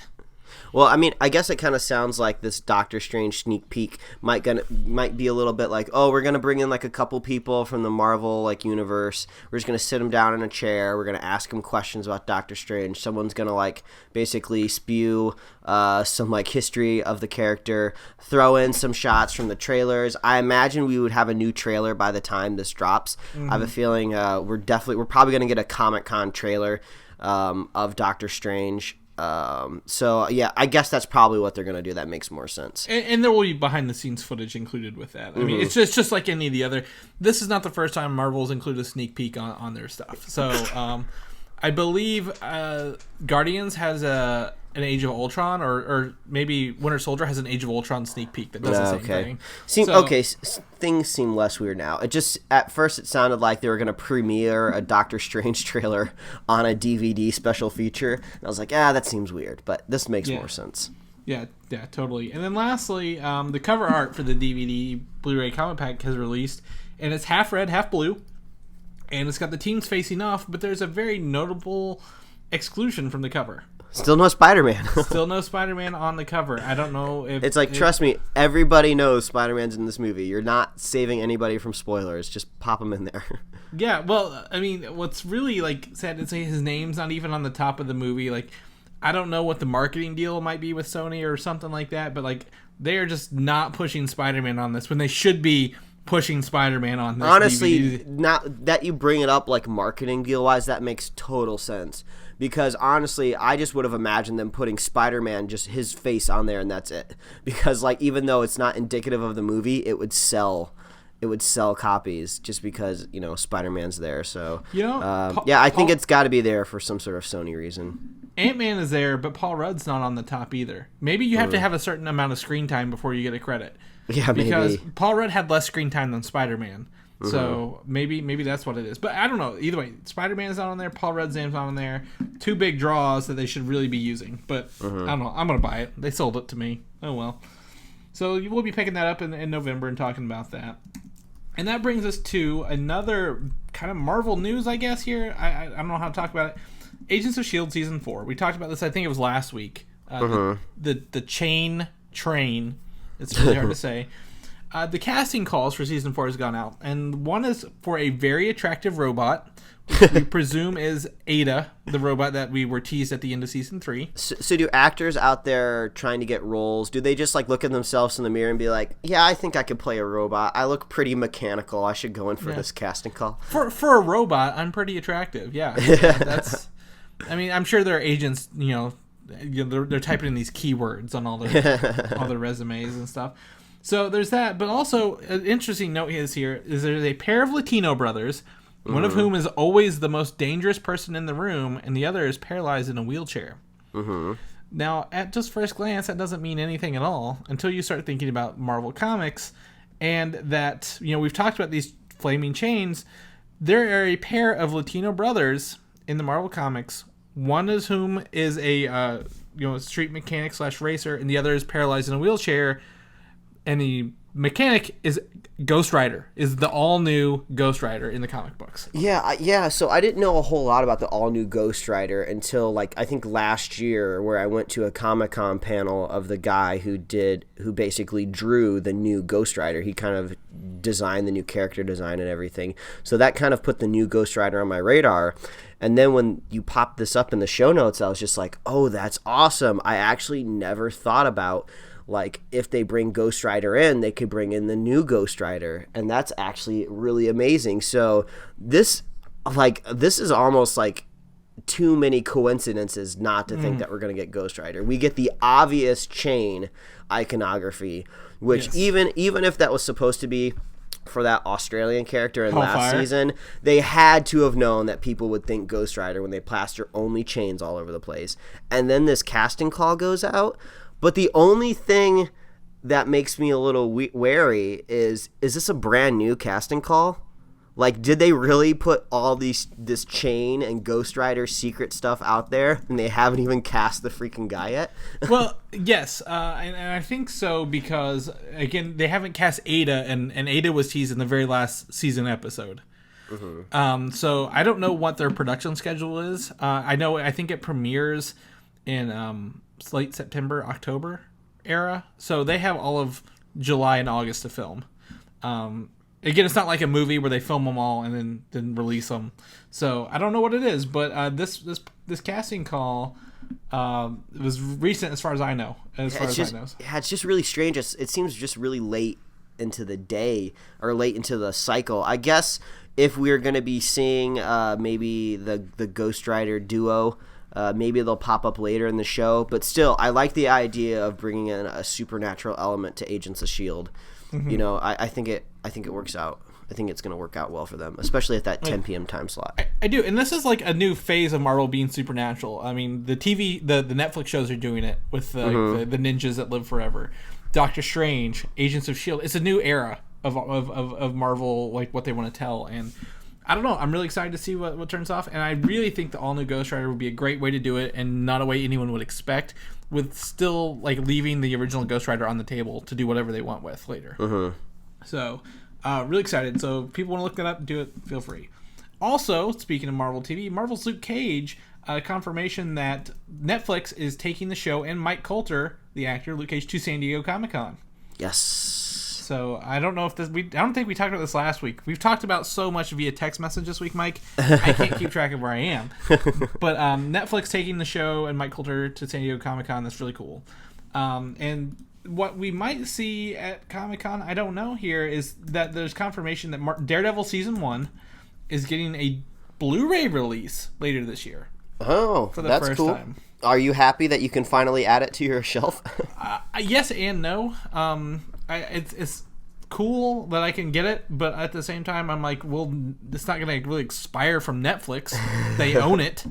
Well, I mean, I guess it kind of sounds like this Doctor Strange sneak peek might be a little bit like, oh, we're gonna bring in like a couple people from the Marvel like universe. We're just gonna sit them down in a chair. We're gonna ask them questions about Doctor Strange. Someone's gonna like basically spew some like history of the character, throw in some shots from the trailers. I imagine we would have a new trailer by the time this drops. I have a feeling we're probably gonna get a Comic-Con trailer of Doctor Strange. So yeah, I guess that's probably what they're gonna do. That makes more sense.
And there will be behind the scenes footage included with that. I mean, it's just like any of the other. This is not the first time Marvel's included a sneak peek on their stuff. So I believe Guardians has an Age of Ultron, or maybe Winter Soldier has an Age of Ultron sneak peek that does the same thing.
Things seem less weird now. It just, at first it sounded like they were going to premiere a Doctor Strange trailer on a DVD special feature. And I was like, that seems weird, but this makes more sense.
Yeah, totally. And then lastly, the cover art for the DVD Blu-ray comic pack has released, and it's half red, half blue, and it's got the teams facing off, but there's a very notable exclusion from the cover.
Still no Spider-Man.
Still no Spider-Man on the cover. I don't know if...
It's like, trust me, everybody knows Spider-Man's in this movie. You're not saving anybody from spoilers. Just pop them in there.
Yeah, well, I mean, what's really, like, sad to say, his name's not even on the top of the movie. Like, I don't know what the marketing deal might be with Sony or something like that, but, like, they are just not pushing Spider-Man on this when they should be pushing Spider-Man on this.
Honestly,
DVD.
Not that you bring it up, like, marketing deal-wise, that makes total sense. Because, honestly, I just would have imagined them putting Spider-Man, just his face on there, and that's it. Because, like, even though it's not indicative of the movie, it would sell copies just because, you know, Spider-Man's there. So, I think it's got to be there for some sort of Sony reason.
Ant-Man is there, but Paul Rudd's not on the top either. Maybe you have to have a certain amount of screen time before you get a credit.
Yeah, maybe.
Because Paul Rudd had less screen time than Spider-Man. So maybe that's what it is. But I don't know. Either way, Spider-Man's not on there. Paul Rudd's name's not on there. Two big draws that they should really be using. But I don't know. I'm going to buy it. They sold it to me. Oh, well. So we'll be picking that up in November and talking about that. And that brings us to another kind of Marvel news, I guess, here. I don't know how to talk about it. Agents of S.H.I.E.L.D. Season 4. We talked about this, I think it was last week. The chain train. It's really hard to say. The casting calls for Season 4 has gone out. And one is for a very attractive robot, which we presume is Ada, the robot that we were teased at the end of Season 3.
So do actors out there trying to get roles, do they just like look at themselves in the mirror and be like, yeah, I think I could play a robot. I look pretty mechanical. I should go in for this casting call.
For a robot, I'm pretty attractive. Yeah. That's. I mean, I'm sure there are agents, they're typing in these keywords on all their resumes and stuff. So there's that, but also an interesting note is there's a pair of Latino brothers, one of whom is always the most dangerous person in the room, and the other is paralyzed in a wheelchair. Now, at just first glance, that doesn't mean anything at all until you start thinking about Marvel Comics, and that, we've talked about these flaming chains. There are a pair of Latino brothers in the Marvel Comics, one of whom is a street mechanic / racer, and the other is paralyzed in a wheelchair. And the mechanic is Ghost Rider, is the all-new Ghost Rider in the comic books.
Yeah. So I didn't know a whole lot about the all-new Ghost Rider until, I think last year, where I went to a Comic-Con panel of the guy who basically drew the new Ghost Rider. He kind of designed the new character design and everything. So that kind of put the new Ghost Rider on my radar. And then when you popped this up in the show notes, I was just like, oh, that's awesome. I actually never thought about... if they bring Ghost Rider in, they could bring in the new Ghost Rider, and that's actually really amazing. So this is almost like too many coincidences not to think that we're going to get Ghost Rider. We get the obvious chain iconography, which even if that was supposed to be for that Australian character in last season, they had to have known that people would think Ghost Rider when they plaster only chains all over the place. And then this casting call goes out. But the only thing that makes me a little wary is this a brand new casting call? Did they really put all this chain and Ghost Rider secret stuff out there, and they haven't even cast the freaking guy yet? Well,
yes, and I think so because, again, they haven't cast Ada, and Ada was teased in the very last season episode. So I don't know what their production schedule is. I think it premieres in... late September, October era. So they have all of July and August to film. Again, it's not like a movie where they film them all and then release them. So I don't know what it is, but this casting call was recent as far as I know. I know.
Yeah, it's just really strange. It seems just really late into the day or late into the cycle. I guess if we're going to be seeing maybe the Ghost Rider duo, maybe they'll pop up later in the show. But still, I like the idea of bringing in a supernatural element to Agents of S.H.I.E.L.D. Mm-hmm. You know, I think it works out. I think it's going to work out well for them, especially at that 10 p.m. time slot.
I do, and this is like a new phase of Marvel being supernatural. I mean, the Netflix shows are doing it with the ninjas that live forever. Doctor Strange, Agents of S.H.I.E.L.D. It's a new era of Marvel, like what they want to tell, and I don't know. I'm really excited to see what turns off, and I really think the all-new Ghost Rider would be a great way to do it, and not a way anyone would expect, with still like leaving the original Ghost Rider on the table to do whatever they want with later. Mm-hmm. So, really excited. So, if people want to look that up, do it. Feel free. Also, speaking of Marvel TV, Marvel's Luke Cage, confirmation that Netflix is taking the show and Mike Coulter, the actor Luke Cage, to San Diego Comic-Con.
Yes.
So I don't know if I don't think we talked about this last week. We've talked about so much via text message this week, Mike. I can't keep track of where I am. But Netflix taking the show and Mike Coulter to San Diego Comic-Con, that's really cool. And what we might see at Comic-Con, I don't know here, is that there's confirmation that Daredevil Season 1 is getting a Blu-ray release later this year.
Oh,
for the
that's
first
cool.
time.
Are you happy that you can finally add it to your shelf?
Yes and no. It's cool that I can get it, but at the same time, I'm like, well, it's not going to really expire from Netflix. They own it.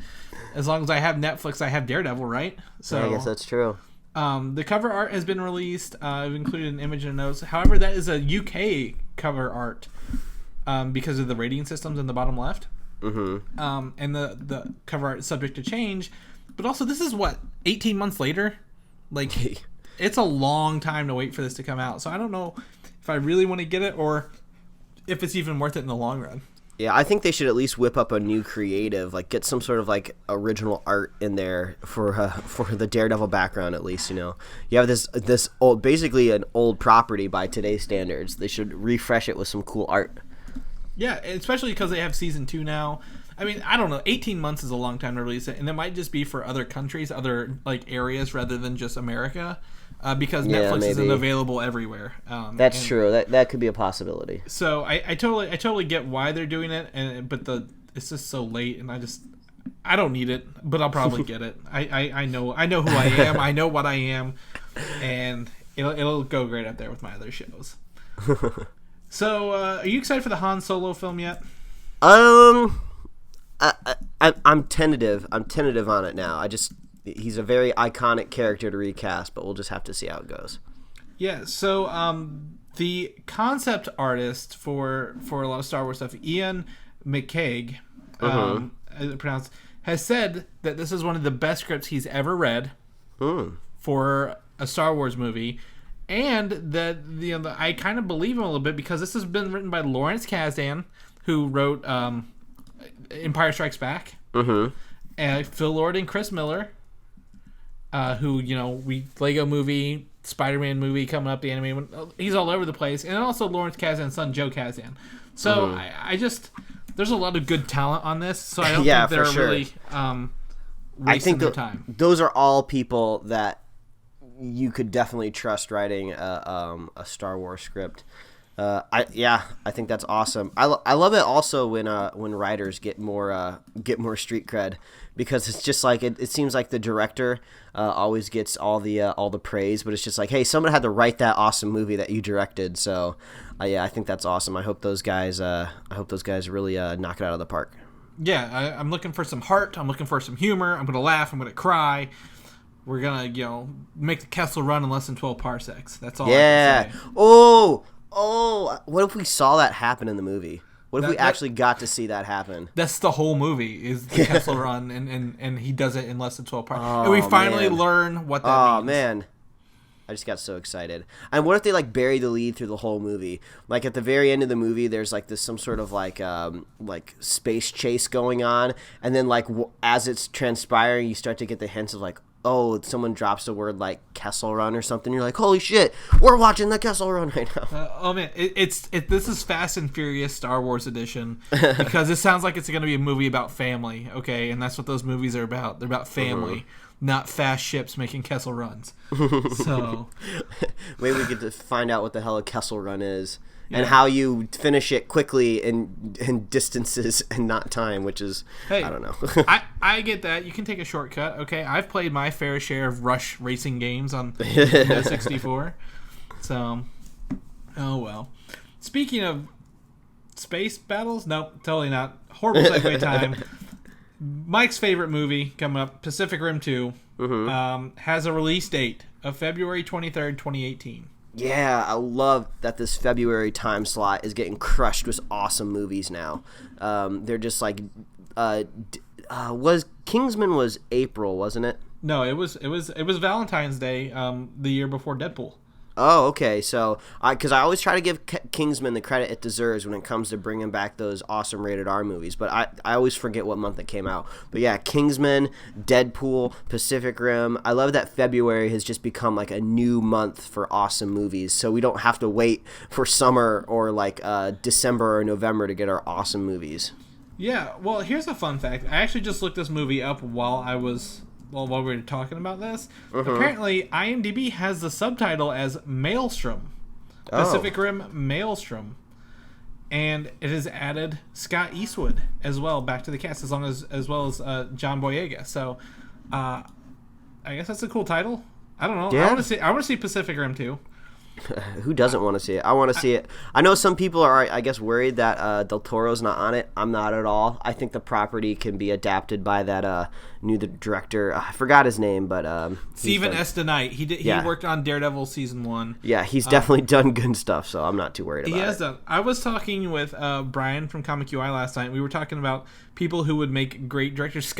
As long as I have Netflix, I have Daredevil, right? So
I guess that's true.
The cover art has been released. I've included an image and notes. However, that is a UK cover art because of the rating systems in the bottom left. Mm-hmm. And the cover art is subject to change. But also, this is 18 months later? Like, it's a long time to wait for this to come out. So I don't know if I really want to get it or if it's even worth it in the long run.
Yeah, I think they should at least whip up a new creative, like get some sort of like original art in there for the Daredevil background at least. You know, you have this old, basically an old property by today's standards. They should refresh it with some cool art.
Yeah, especially because they have season 2 now. I mean, I don't know. 18 months is a long time to release it, and it might just be for other countries, other like areas, rather than just America, because Netflix isn't available everywhere.
That's true. That could be a possibility.
So I totally get why they're doing it, but it's just so late, and I don't need it, but I'll probably get it. I know who I am. I know what I am, and it'll go great up there with my other shows. So, are you excited for the Han Solo film yet?
I'm tentative. I'm tentative on it now. He's a very iconic character to recast, but we'll just have to see how it goes.
Yeah. So, the concept artist for a lot of Star Wars stuff, Ian McCaig, as it pronounced, has said that this is one of the best scripts he's ever read for a Star Wars movie. And that I kind of believe him a little bit because this has been written by Lawrence Kasdan, who wrote Empire Strikes Back, and Phil Lord and Chris Miller, who Lego Movie, Spider-Man movie coming up, the anime. He's all over the place, and also Lawrence Kasdan's son Joe Kasdan. So I just there's a lot of good talent on this, so I don't think they're really wasting their time.
Those are all people that you could definitely trust writing a Star Wars script. I think that's awesome. I love it also when writers get more street cred, because it's just like it seems like the director always gets all the praise, but it's just like, hey, someone had to write that awesome movie that you directed. So I think that's awesome. I hope those guys really knock it out of the park.
Yeah, I'm looking for some heart. I'm looking for some humor. I'm gonna laugh. I'm gonna cry. We're gonna, make the Kessel run in less than 12 parsecs. That's all. Yeah. I can say.
Oh! What if we saw that happen in the movie? What if we actually got to see that happen?
That's the whole movie, is the Kessel run, and he does it in less than 12 parsecs. And we finally learn what that means. Oh man,
I just got so excited. And what if they bury the lead through the whole movie? Like at the very end of the movie, there's some sort of space chase going on, and then as it's transpiring, you start to get the hints of someone drops the word like Kessel Run or something, you're like, holy shit, we're watching the Kessel Run right now.
Oh man, this is Fast and Furious Star Wars edition, because it sounds like it's going to be a movie about family, okay? And that's what those movies are about. They're about family, not fast ships making Kessel Runs. So
maybe we get to find out what the hell a Kessel Run is. And how you finish it quickly in distances and not time, which is, I don't know.
I get that. You can take a shortcut, okay? I've played my fair share of Rush racing games on Nintendo 64. So, oh well. Speaking of space battles, nope, totally not. Horrible segue time. Mike's favorite movie coming up, Pacific Rim 2, has a release date of February 23rd, 2018.
Yeah, I love that this February time slot is getting crushed with awesome movies now. They're just like, was Kingsman was April, wasn't it?
No, it was Valentine's Day, the year before Deadpool.
Oh, okay. So, because I always try to give Kingsman the credit it deserves when it comes to bringing back those awesome rated R movies, but I always forget what month it came out. But yeah, Kingsman, Deadpool, Pacific Rim. I love that February has just become like a new month for awesome movies, so we don't have to wait for summer or like December or November to get our awesome movies.
Yeah, well, here's a fun fact. I actually just looked this movie up while we were talking about this. Apparently, IMDb has the subtitle as Maelstrom. Pacific Rim Maelstrom. And it has added Scott Eastwood as well back to the cast, as well as John Boyega. So, I guess that's a cool title. I don't know.
Yeah.
I want to see Pacific Rim 2.
Who doesn't want to see it? I want to see it. I know some people are, I guess, worried that Del Toro's not on it. I'm not at all. I think the property can be adapted by that new director. I forgot his name, but
Stephen S. DeKnight. He worked on Daredevil season 1.
Yeah, he's definitely done good stuff, so I'm not too worried about it.
He has done. I was talking with Brian from Comic UI last night. We were talking about people who would make great directors.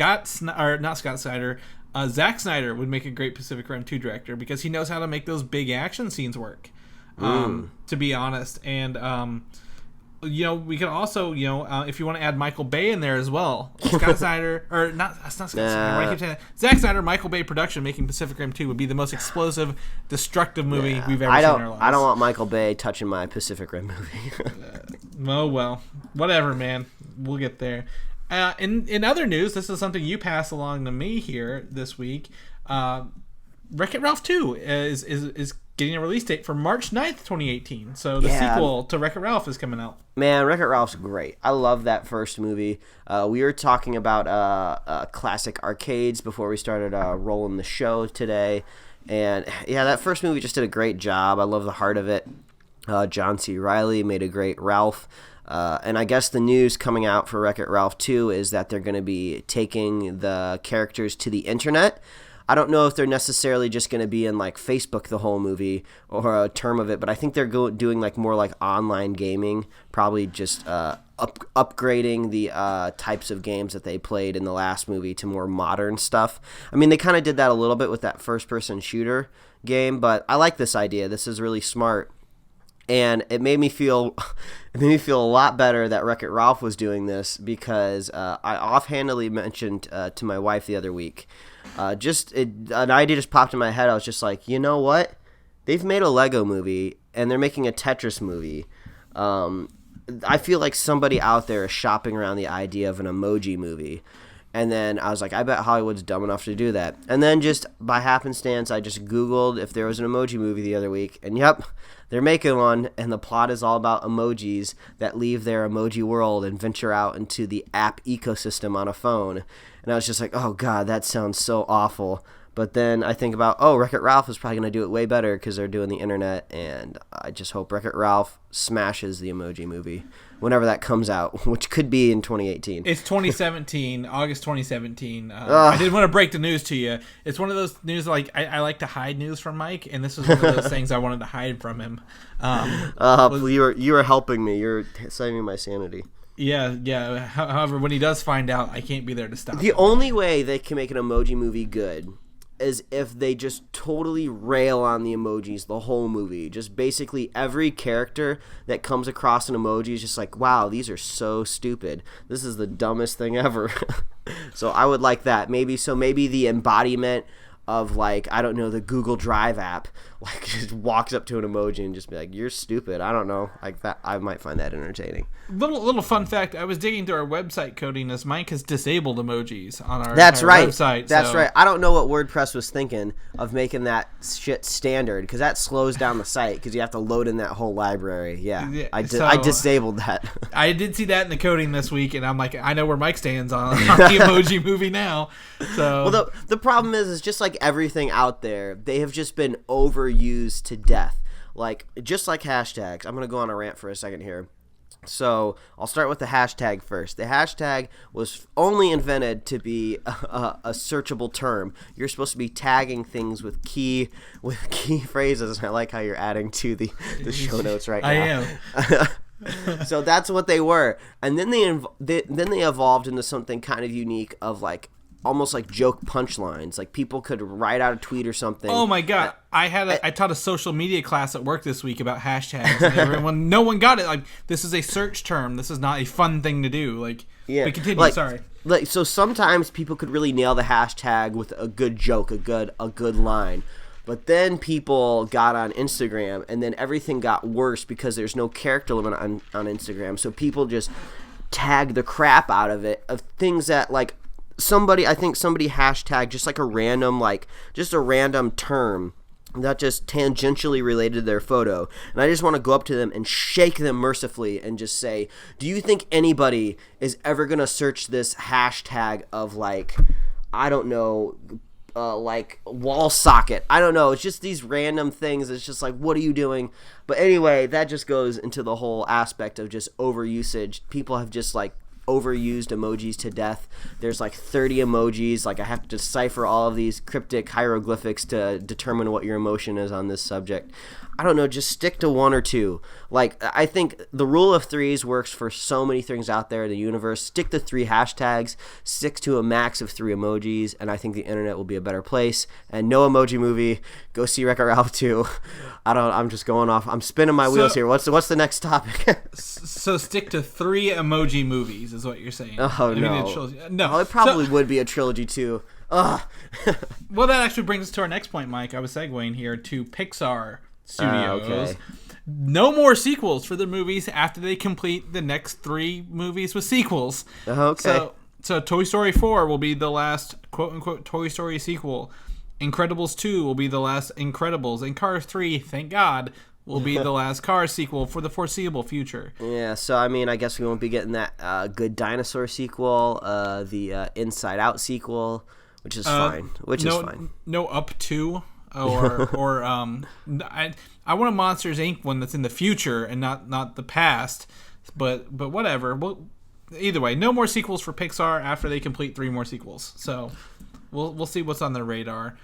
Zack Snyder would make a great Pacific Rim 2 director because he knows how to make those big action scenes work, to be honest. And, we could also, if you want to add Michael Bay in there as well, Scott Snyder, or that's not Scott Snyder, why do I keep saying that? Zack Snyder, Michael Bay production making Pacific Rim 2 would be the most explosive, destructive movie we've ever seen in our lives.
I don't want Michael Bay touching my Pacific Rim movie.
Oh, well, whatever, man. We'll get there. In other news, this is something you passed along to me here this week. Wreck-It Ralph 2 is getting a release date for March 9th, 2018. So the sequel to Wreck-It Ralph is coming out.
Man, Wreck-It Ralph's great. I love that first movie. We were talking about classic arcades before we started rolling the show today. And yeah, that first movie just did a great job. I love the heart of it. John C. Reilly made a great Ralph. And I guess the news coming out for Wreck-It Ralph 2 is that they're going to be taking the characters to the internet. I don't know if they're necessarily just going to be in like Facebook the whole movie or a term of it, but I think they're doing like more like online gaming, probably just upgrading the types of games that they played in the last movie to more modern stuff. I mean, they kind of did that a little bit with that first-person shooter game, but I like this idea. This is really smart. And it made me feel a lot better that Wreck-It Ralph was doing this because I offhandedly mentioned to my wife the other week, an idea just popped in my head. I was just like, you know what? They've made a Lego movie and they're making a Tetris movie. I feel like somebody out there is shopping around the idea of an emoji movie. And then I was like, I bet Hollywood's dumb enough to do that. And then just by happenstance, I just Googled if there was an emoji movie the other week. And yep, they're making one. And the plot is all about emojis that leave their emoji world and venture out into the app ecosystem on a phone. And I was just like, oh, God, that sounds so awful. But then I think about, Wreck-It Ralph is probably going to do it way better because they're doing the internet. And I just hope Wreck-It Ralph smashes the emoji movie whenever that comes out, which could be in 2018.
It's 2017, August 2017. I didn't want to break the news to you. It's one of those news, like, I like to hide news from Mike, and this is one of those things I wanted to hide from him.
You were helping me. You're saving my sanity.
Yeah. However, when he does find out, I can't be there to stop him.
The only way they can make an emoji movie good is if they just totally rail on the emojis the whole movie. Just basically every character that comes across an emoji is just like, wow, these are so stupid. This is the dumbest thing ever. So I would like that. Maybe the embodiment of like, I don't know, the Google Drive app, like just walks up to an emoji and just be like, you're stupid. I don't know. Like that, I might find that entertaining.
Little fun fact, I was digging through our website coding as Mike has disabled emojis on our
That's right.
website.
That's right. I don't know what WordPress was thinking of making that shit standard, because that slows down the site because you have to load in that whole library. Yeah, I disabled that.
I did see that in the coding this week, and I'm like, I know where Mike stands on the emoji movie now. So
well, the problem is just like everything out there, they have just been overused to death. Like just like hashtags. I'm gonna go on a rant for a second here. So I'll start with the hashtag first. The hashtag was only invented to be a searchable term. You're supposed to be tagging things with key phrases. I like how you're adding to the show notes right now.
I am.
So that's what they were, and then they evolved into something kind of unique of like almost like joke punchlines. Like people could write out a tweet or something.
Oh my god! I taught a social media class at work this week about hashtags, and no one got it. Like, this is a search term. This is not a fun thing to do. Like,
yeah.
But continue.
Like,
sorry.
Like, so sometimes people could really nail the hashtag with a good joke, a good line. But then people got on Instagram, and then everything got worse because there's no character limit on Instagram. So people just tag the crap out of it, of things that like somebody hashtagged just like a random term that just tangentially related to their photo. And I just want to go up to them and shake them mercifully and just say, do you think anybody is ever going to search this hashtag of like, I don't know, like wall socket? I don't know. It's just these random things. It's just like, what are you doing? But anyway, that just goes into the whole aspect of just overusage. People have just like overused emojis to death. There's like 30 emojis. Like I have to decipher all of these cryptic hieroglyphics to determine what your emotion is on this subject. I don't know, just stick to one or two. Like, I think the rule of threes works for so many things out there in the universe. Stick to 3 hashtags, stick to a max of 3 emojis, and I think the internet will be a better place. And no emoji movie, go see Wreck-It Ralph 2. I'm just going off. I'm spinning my wheels here. What's the next topic?
So stick to 3 emoji movies is what you're saying.
Oh,
no.
It probably would be a trilogy too. Ugh.
Well, that actually brings us to our next point, Mike. I was segueing here to Pixar Studios.
Okay.
No more sequels for the movies after they complete the next 3 movies with sequels.
Okay.
So Toy Story 4 will be the last quote-unquote Toy Story sequel. Incredibles 2 will be the last Incredibles. And Cars 3, thank God, will be the last Cars sequel for the foreseeable future.
Yeah, so I mean, I guess we won't be getting that Good Dinosaur sequel, the Inside Out sequel, which is fine. No
Up 2. Or I want a Monsters Inc. one that's in the future and not the past, but whatever. Well, either way, no more sequels for Pixar after they complete 3 more sequels. So we'll see what's on their radar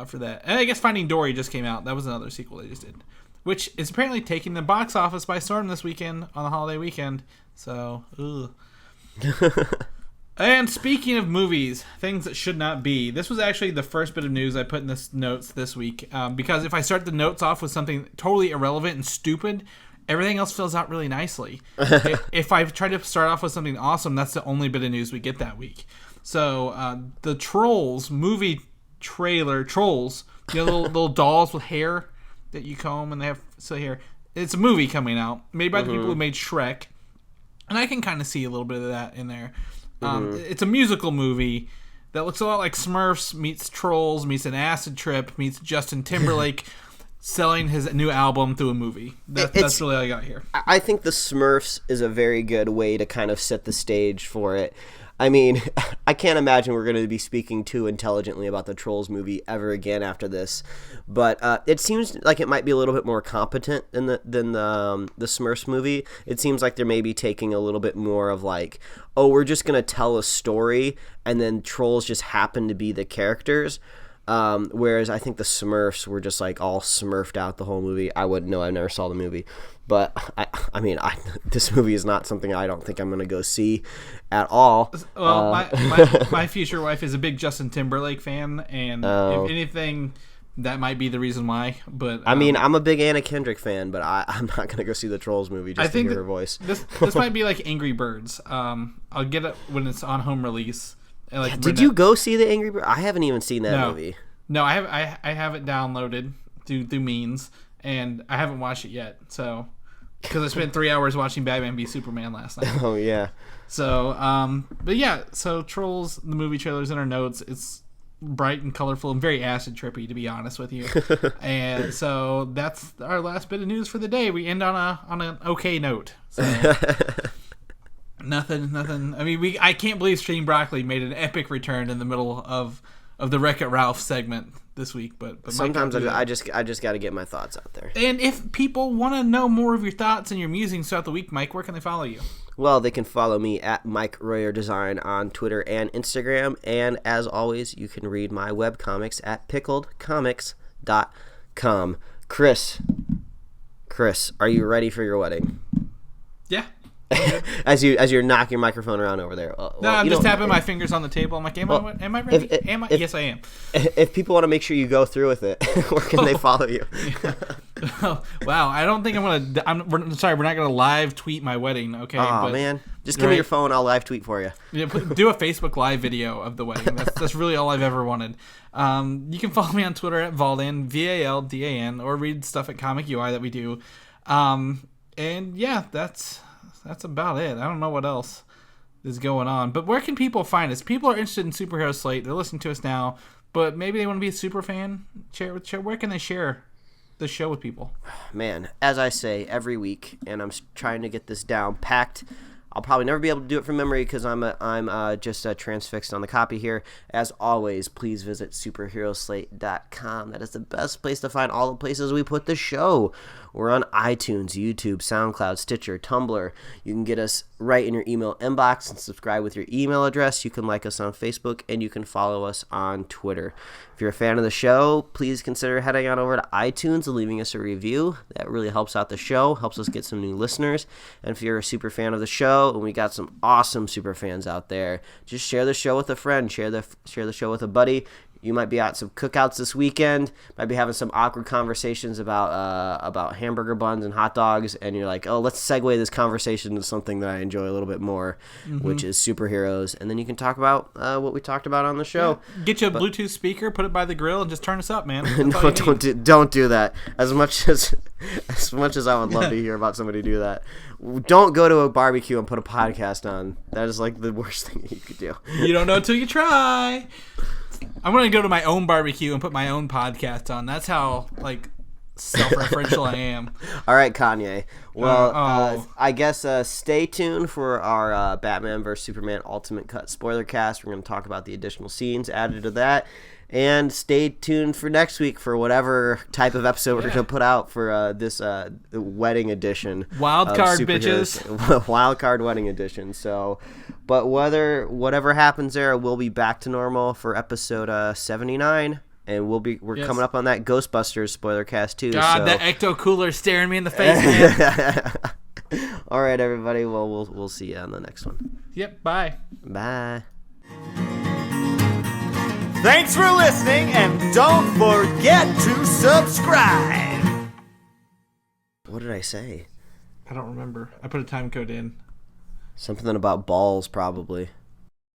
for that. And I guess Finding Dory just came out. That was another sequel they just did, which is apparently taking the box office by storm this weekend on the holiday weekend. So, ugh. And speaking of movies, things that should not be, this was actually the first bit of news I put in the notes this week, because if I start the notes off with something totally irrelevant and stupid, everything else fills out really nicely. If I try to start off with something awesome, that's the only bit of news we get that week. So the Trolls movie trailer, Trolls, little dolls with hair that you comb and they have silly hair. It's a movie coming out made by the people who made Shrek, and I can kind of see a little bit of that in there. It's a musical movie that looks a lot like Smurfs meets Trolls meets an acid trip meets Justin Timberlake selling his new album through a movie. That's really all I got here.
I think the Smurfs is a very good way to kind of set the stage for it. I mean, I can't imagine we're going to be speaking too intelligently about the Trolls movie ever again after this, but it seems like it might be a little bit more competent than the Smurfs movie. It seems like they're maybe taking a little bit more of like, oh, we're just going to tell a story, and then Trolls just happen to be the characters. Whereas I think the Smurfs were just like all smurfed out the whole movie. I wouldn't know. I never saw the movie, but I mean, this movie is not something I don't think I'm going to go see at all.
Well, my future wife is a big Justin Timberlake fan, and if anything, that might be the reason why. But
I mean, I'm a big Anna Kendrick fan, but I'm not going to go see the Trolls movie just to hear her voice.
This might be like Angry Birds. I'll get it when it's on home release.
Did you go see the Angry Birds? I haven't even seen that movie.
No, I have it downloaded through means, and I haven't watched it yet. So, because I spent 3 hours watching Batman v Superman last night.
Oh yeah.
So, but yeah, so Trolls, the movie trailer's in our notes. It's bright and colorful and very acid trippy, to be honest with you. And so that's our last bit of news for the day. We end on an okay note. So. Nothing. I mean, I can't believe Stream Broccoli made an epic return in the middle of the Wreck-It Ralph segment this week. But
sometimes I just got to get my thoughts out there.
And if people want to know more of your thoughts and your musings throughout the week, Mike, where can they follow you?
Well, they can follow me at Mike Royer Design on Twitter and Instagram. And as always, you can read my webcomics at pickledcomics.com. Chris, are you ready for your wedding?
Yeah.
as you're knocking your microphone around over there.
No, I'm just tapping my fingers on the table. I'm like, am I ready? Yes, I am.
If people want to make sure you go through with it, where can they follow you?
Oh, wow, I don't think we're sorry, we're not gonna live tweet my wedding. Okay.
Oh man, just give me your phone. I'll live tweet for you.
Yeah, do a Facebook Live video of the wedding. That's really all I've ever wanted. You can follow me on Twitter at Valdan, VALDAN, or read stuff at Comic UI that we do. And yeah, that's about it. I don't know what else is going on. But where can people find us? People are interested in Superhero Slate. They're listening to us now, but maybe they want to be a super fan. Where can they share the show with people?
Man, as I say every week, and I'm trying to get this down packed. I'll probably never be able to do it from memory because I'm just transfixed on the copy here. As always, please visit superheroslate.com. That is the best place to find all the places we put the show. We're on iTunes, YouTube, SoundCloud, Stitcher, Tumblr. You can get us right in your email inbox and subscribe with your email address. You can like us on Facebook, and you can follow us on Twitter. If you're a fan of the show, please consider heading on over to iTunes and leaving us a review. That really helps out the show, helps us get some new listeners. And if you're a super fan of the show, and we got some awesome super fans out there, just share the show with a friend, share the show with a buddy. You might be at some cookouts this weekend, might be having some awkward conversations about hamburger buns and hot dogs, and you're like, oh, let's segue this conversation to something that I enjoy a little bit more, which is superheroes. And then you can talk about what we talked about on the show.
Yeah. Get you a Bluetooth speaker, put it by the grill, and just turn us up, man.
No, don't do that. As much as I would love to hear about somebody do that, don't go to a barbecue and put a podcast on. That is like the worst thing you could do.
You don't know till you try. I'm going to go to my own barbecue and put my own podcast on. That's how, like, self-referential I am.
All right, Kanye. Well, I guess stay tuned for our Batman vs. Superman Ultimate Cut Spoilercast. We're going to talk about the additional scenes added to that. And stay tuned for next week for whatever type of episode we're going to put out for this wedding edition.
Wild card, bitches.
Wild card wedding edition. So, but whatever happens there, we'll be back to normal for episode 79. And we're coming up on that Ghostbusters Spoilercast too.
God, that ecto cooler staring me in the face, man.
All right, everybody. Well, we'll see you on the next one.
Yep. Bye.
Bye.
Thanks for listening, and don't forget to subscribe.
What did I say?
I don't remember. I put a time code in.
Something about balls, probably.